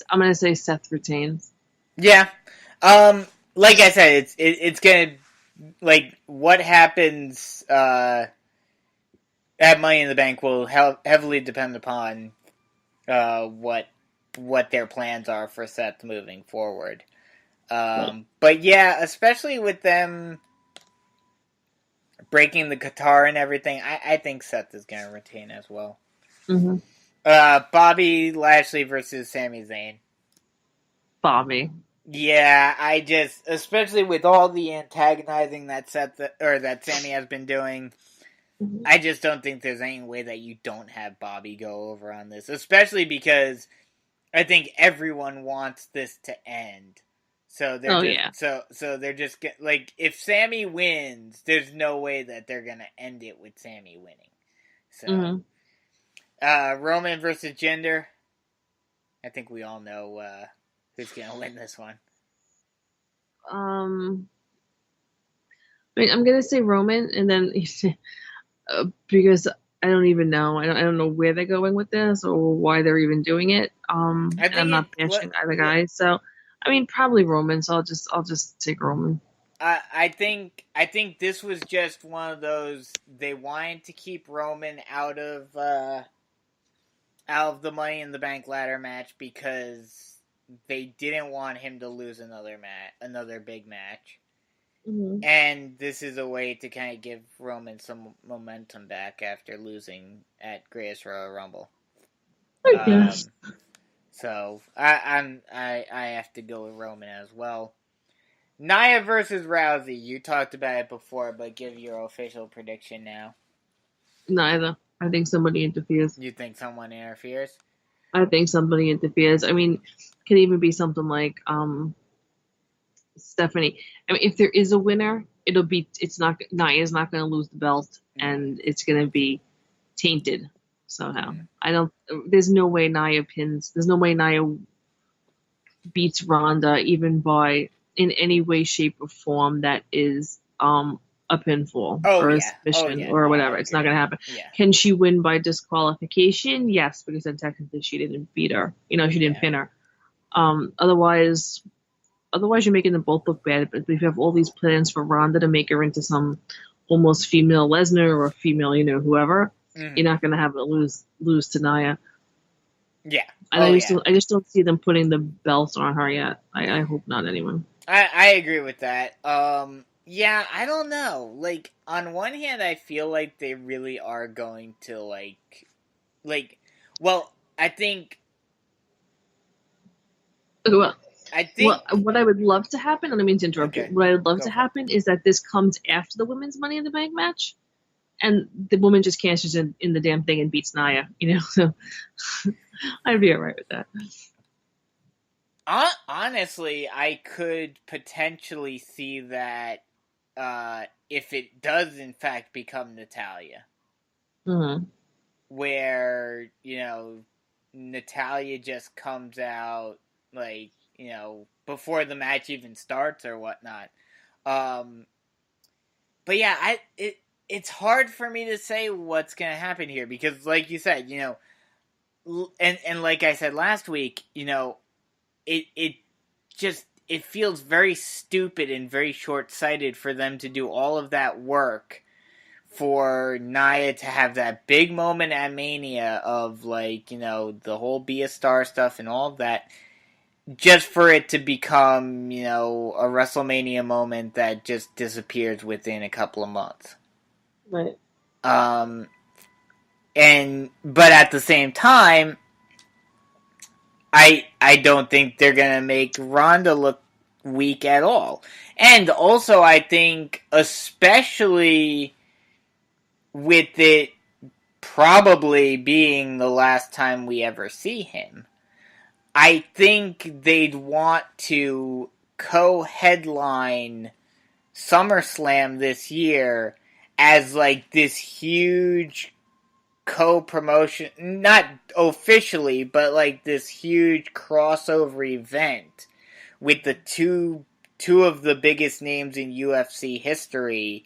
gonna say Seth retains. Yeah. Like I said, it's gonna, like, what happens at Money in the Bank will heavily depend upon what their plans are for Seth moving forward. But yeah, especially with them breaking the guitar and everything, I think Seth is going to retain as well. Bobby Lashley versus Sami Zayn. Bobby. Yeah, I just, especially with all the antagonizing that Sami has been doing, I just don't think there's any way that you don't have Bobby go over on this, especially because I think everyone wants this to end. So they're just like, if Sami wins, there's no way that they're gonna end it with Sami winning. So, Roman versus Jinder. I think we all know who's gonna win this one. I mean, I'm gonna say Roman, and then because I don't even know. I don't know where they're going with this or why they're even doing it. And I'm not bashing either guy. So, I mean, probably Roman. So I'll just take Roman. I think this was just one of those, they wanted to keep Roman out of the Money in the Bank ladder match because they didn't want him to lose another big match. Mm-hmm. And this is a way to kind of give Roman some momentum back after losing at Greatest Royal Rumble. I guess. So I have to go with Roman as well. Nia versus Rousey. You talked about it before, but give your official prediction now. Neither. I think somebody interferes. You think someone interferes? I think somebody interferes. I mean, it can even be something like Stephanie. I mean, if there is a winner, Nia's not going to lose the belt, and it's going to be tainted somehow. There's no way Nia pins. There's no way Nia beats Ronda even in any way, shape, or form that is a pinfall or a submission or whatever. It's not going to happen. Yeah. Can she win by disqualification? Yes, because then technically she didn't beat her. She didn't pin her. Otherwise, you're making them both look bad. But if you have all these plans for Ronda to make her into some almost female Lesnar or female, whoever, you're not going to have her lose to Nia. Yeah. And I just don't see them putting the belts on her yet. I hope not, anyway. I agree with that. Yeah, I don't know. Like, on one hand, I feel like they really are going to, well, I think... Well, what I would love to happen, and I mean to interrupt you, what I would love to happen is that this comes after the women's Money in the Bank match, and the woman just cashes in the damn thing and beats Nia, so I'd be alright with that. Honestly, I could potentially see that if it does in fact become Natalya. Mm-hmm. Where, Natalya just comes out, before the match even starts or whatnot. But yeah, it's hard for me to say what's going to happen here because, like you said, and like I said last week, it feels very stupid and very short-sighted for them to do all of that work for Nia to have that big moment at Mania of, the whole Be a Star stuff and all of that, just for it to become, a WrestleMania moment that just disappears within a couple of months. Right. But at the same time, I don't think they're going to make Ronda look weak at all. And also, I think, especially with it probably being the last time we ever see him, I think they'd want to co-headline SummerSlam this year as, this huge co-promotion, not officially, but this huge crossover event with the two of the biggest names in UFC history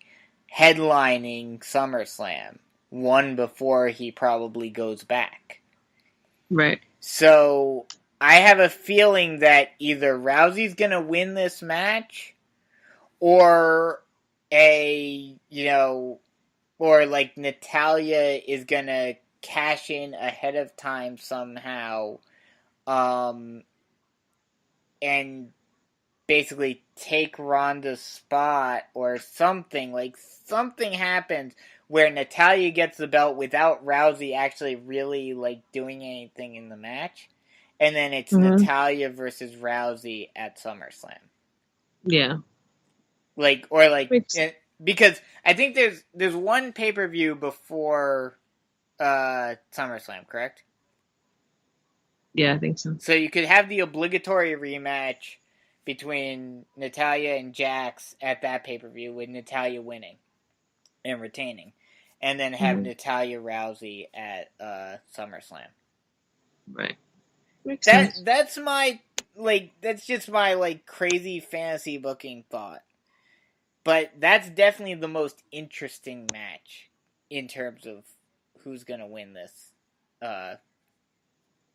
headlining SummerSlam, one before he probably goes back. Right. So I have a feeling that either Rousey's gonna win this match, or Natalya is gonna cash in ahead of time somehow, and basically take Ronda's spot or something. Something happens where Natalya gets the belt without Rousey actually really like doing anything in the match, and then it's Natalya versus Rousey at SummerSlam. Yeah. Because I think there's one pay-per-view before SummerSlam, correct? Yeah, I think so. So you could have the obligatory rematch between Natalya and Jax at that pay-per-view with Natalya winning and retaining, and then have Natalya Rousey at SummerSlam. Right. Makes sense. That's my that's just my crazy fantasy booking thought. But that's definitely the most interesting match in terms of who's gonna win this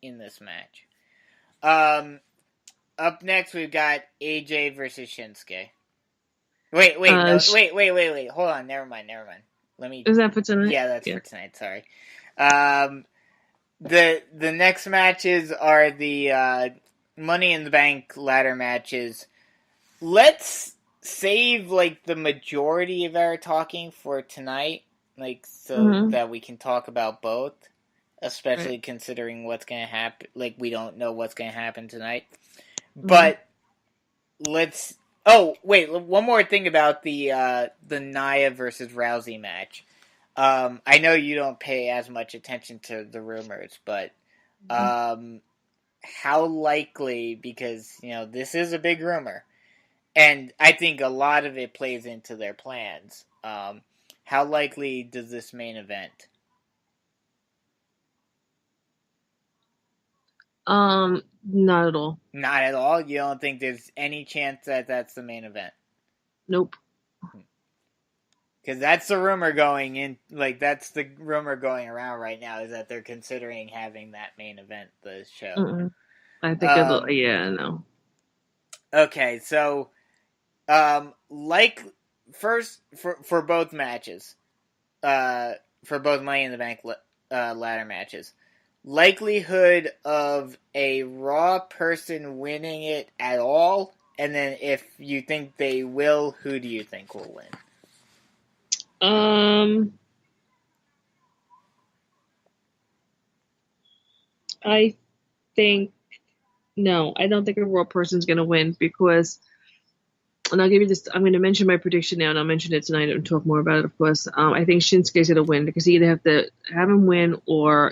in this match. Up next we've got AJ versus Shinsuke. Wait. Hold on, never mind. Let me. Is that for tonight? Yeah, that's for tonight. Sorry. The next matches are the Money in the Bank ladder matches. Let's save the majority of our talking for tonight, so that we can talk about both, especially considering what's going to happen. We don't know what's going to happen tonight. But let's... Oh, wait, one more thing about the Nia versus Rousey match. I know you don't pay as much attention to the rumors, but how likely, because, this is a big rumor, and I think a lot of it plays into their plans, how likely does this main event? Not at all. Not at all? You don't think there's any chance that that's the main event? Nope. Because that's the rumor going in, that's the rumor going around right now, is that they're considering having that main event, the show. I think no. Okay, so, first, for both matches, for both Money in the Bank ladder matches, likelihood of a Raw person winning it at all, and then if you think they will, who do you think will win? I think no. I don't think a Raw person's going to win because, and I'll give you this. I'm going to mention my prediction now, and I'll mention it tonight and talk more about it. Of course, I think Shinsuke's going to win because you either have to have him win or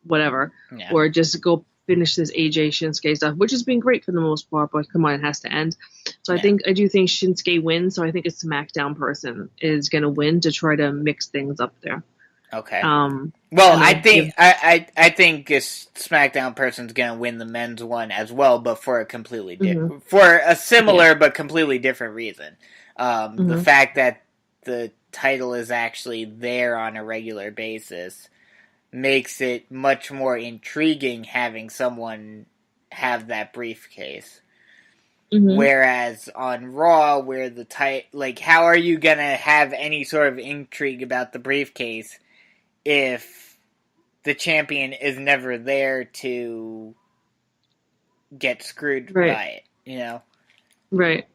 whatever, or just go finish this AJ Shinsuke stuff, which has been great for the most part. But come on, it has to end. So I do think Shinsuke wins. So I think a SmackDown person is going to win to try to mix things up there. Okay. Well, I think a SmackDown person's gonna win the men's one as well, but for a completely different, for a similar but completely different reason. The fact that the title is actually there on a regular basis makes it much more intriguing having someone have that briefcase. Whereas on Raw, where the how are you gonna have any sort of intrigue about the briefcase if the champion is never there to get screwed by it, Right.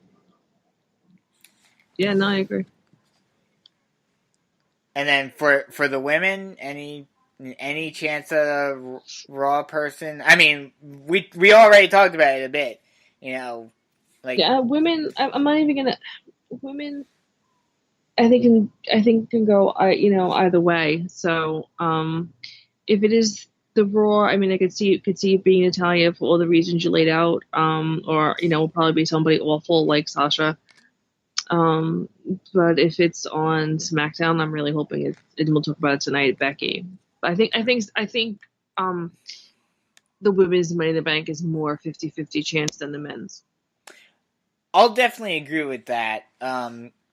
Yeah, no, I agree. And then for the women, any chance of a Raw person? I mean, we already talked about it a bit, women. I'm not even gonna. Women, I think can go either way. So if it is the Raw, I mean, I could see it being Natalya for all the reasons you laid out, or will probably be somebody awful like Sasha. But if it's on SmackDown, I'm really hoping and we'll talk about it tonight, Becky. But I think the women's Money in the Bank is more 50-50 chance than the men's. I'll definitely agree with that.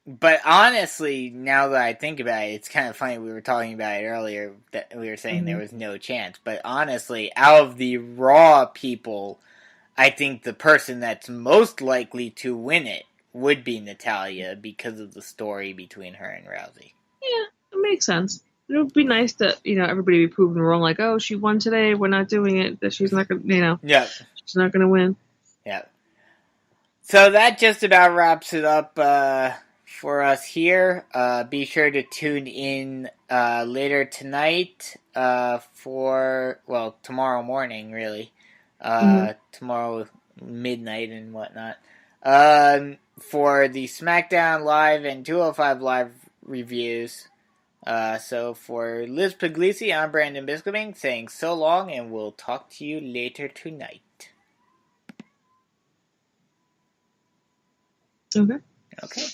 But honestly, now that I think about it, it's kind of funny. We were talking about it earlier that we were saying there was no chance. But honestly, out of the Raw people, I think the person that's most likely to win it would be Natalya because of the story between her and Rousey. Yeah, it makes sense. It would be nice that, everybody be proven wrong. Like, oh, she won today. We're not doing it. That she's not going to, Yeah. She's not going to win. Yeah. So that just about wraps it up for us here. Be sure to tune in later tonight for, well, tomorrow morning, really. Tomorrow midnight and whatnot. For the SmackDown Live and 205 Live reviews. So for Liz Pugliese, I'm Brandon Biskobing saying so long, and we'll talk to you later tonight. Okay. Okay.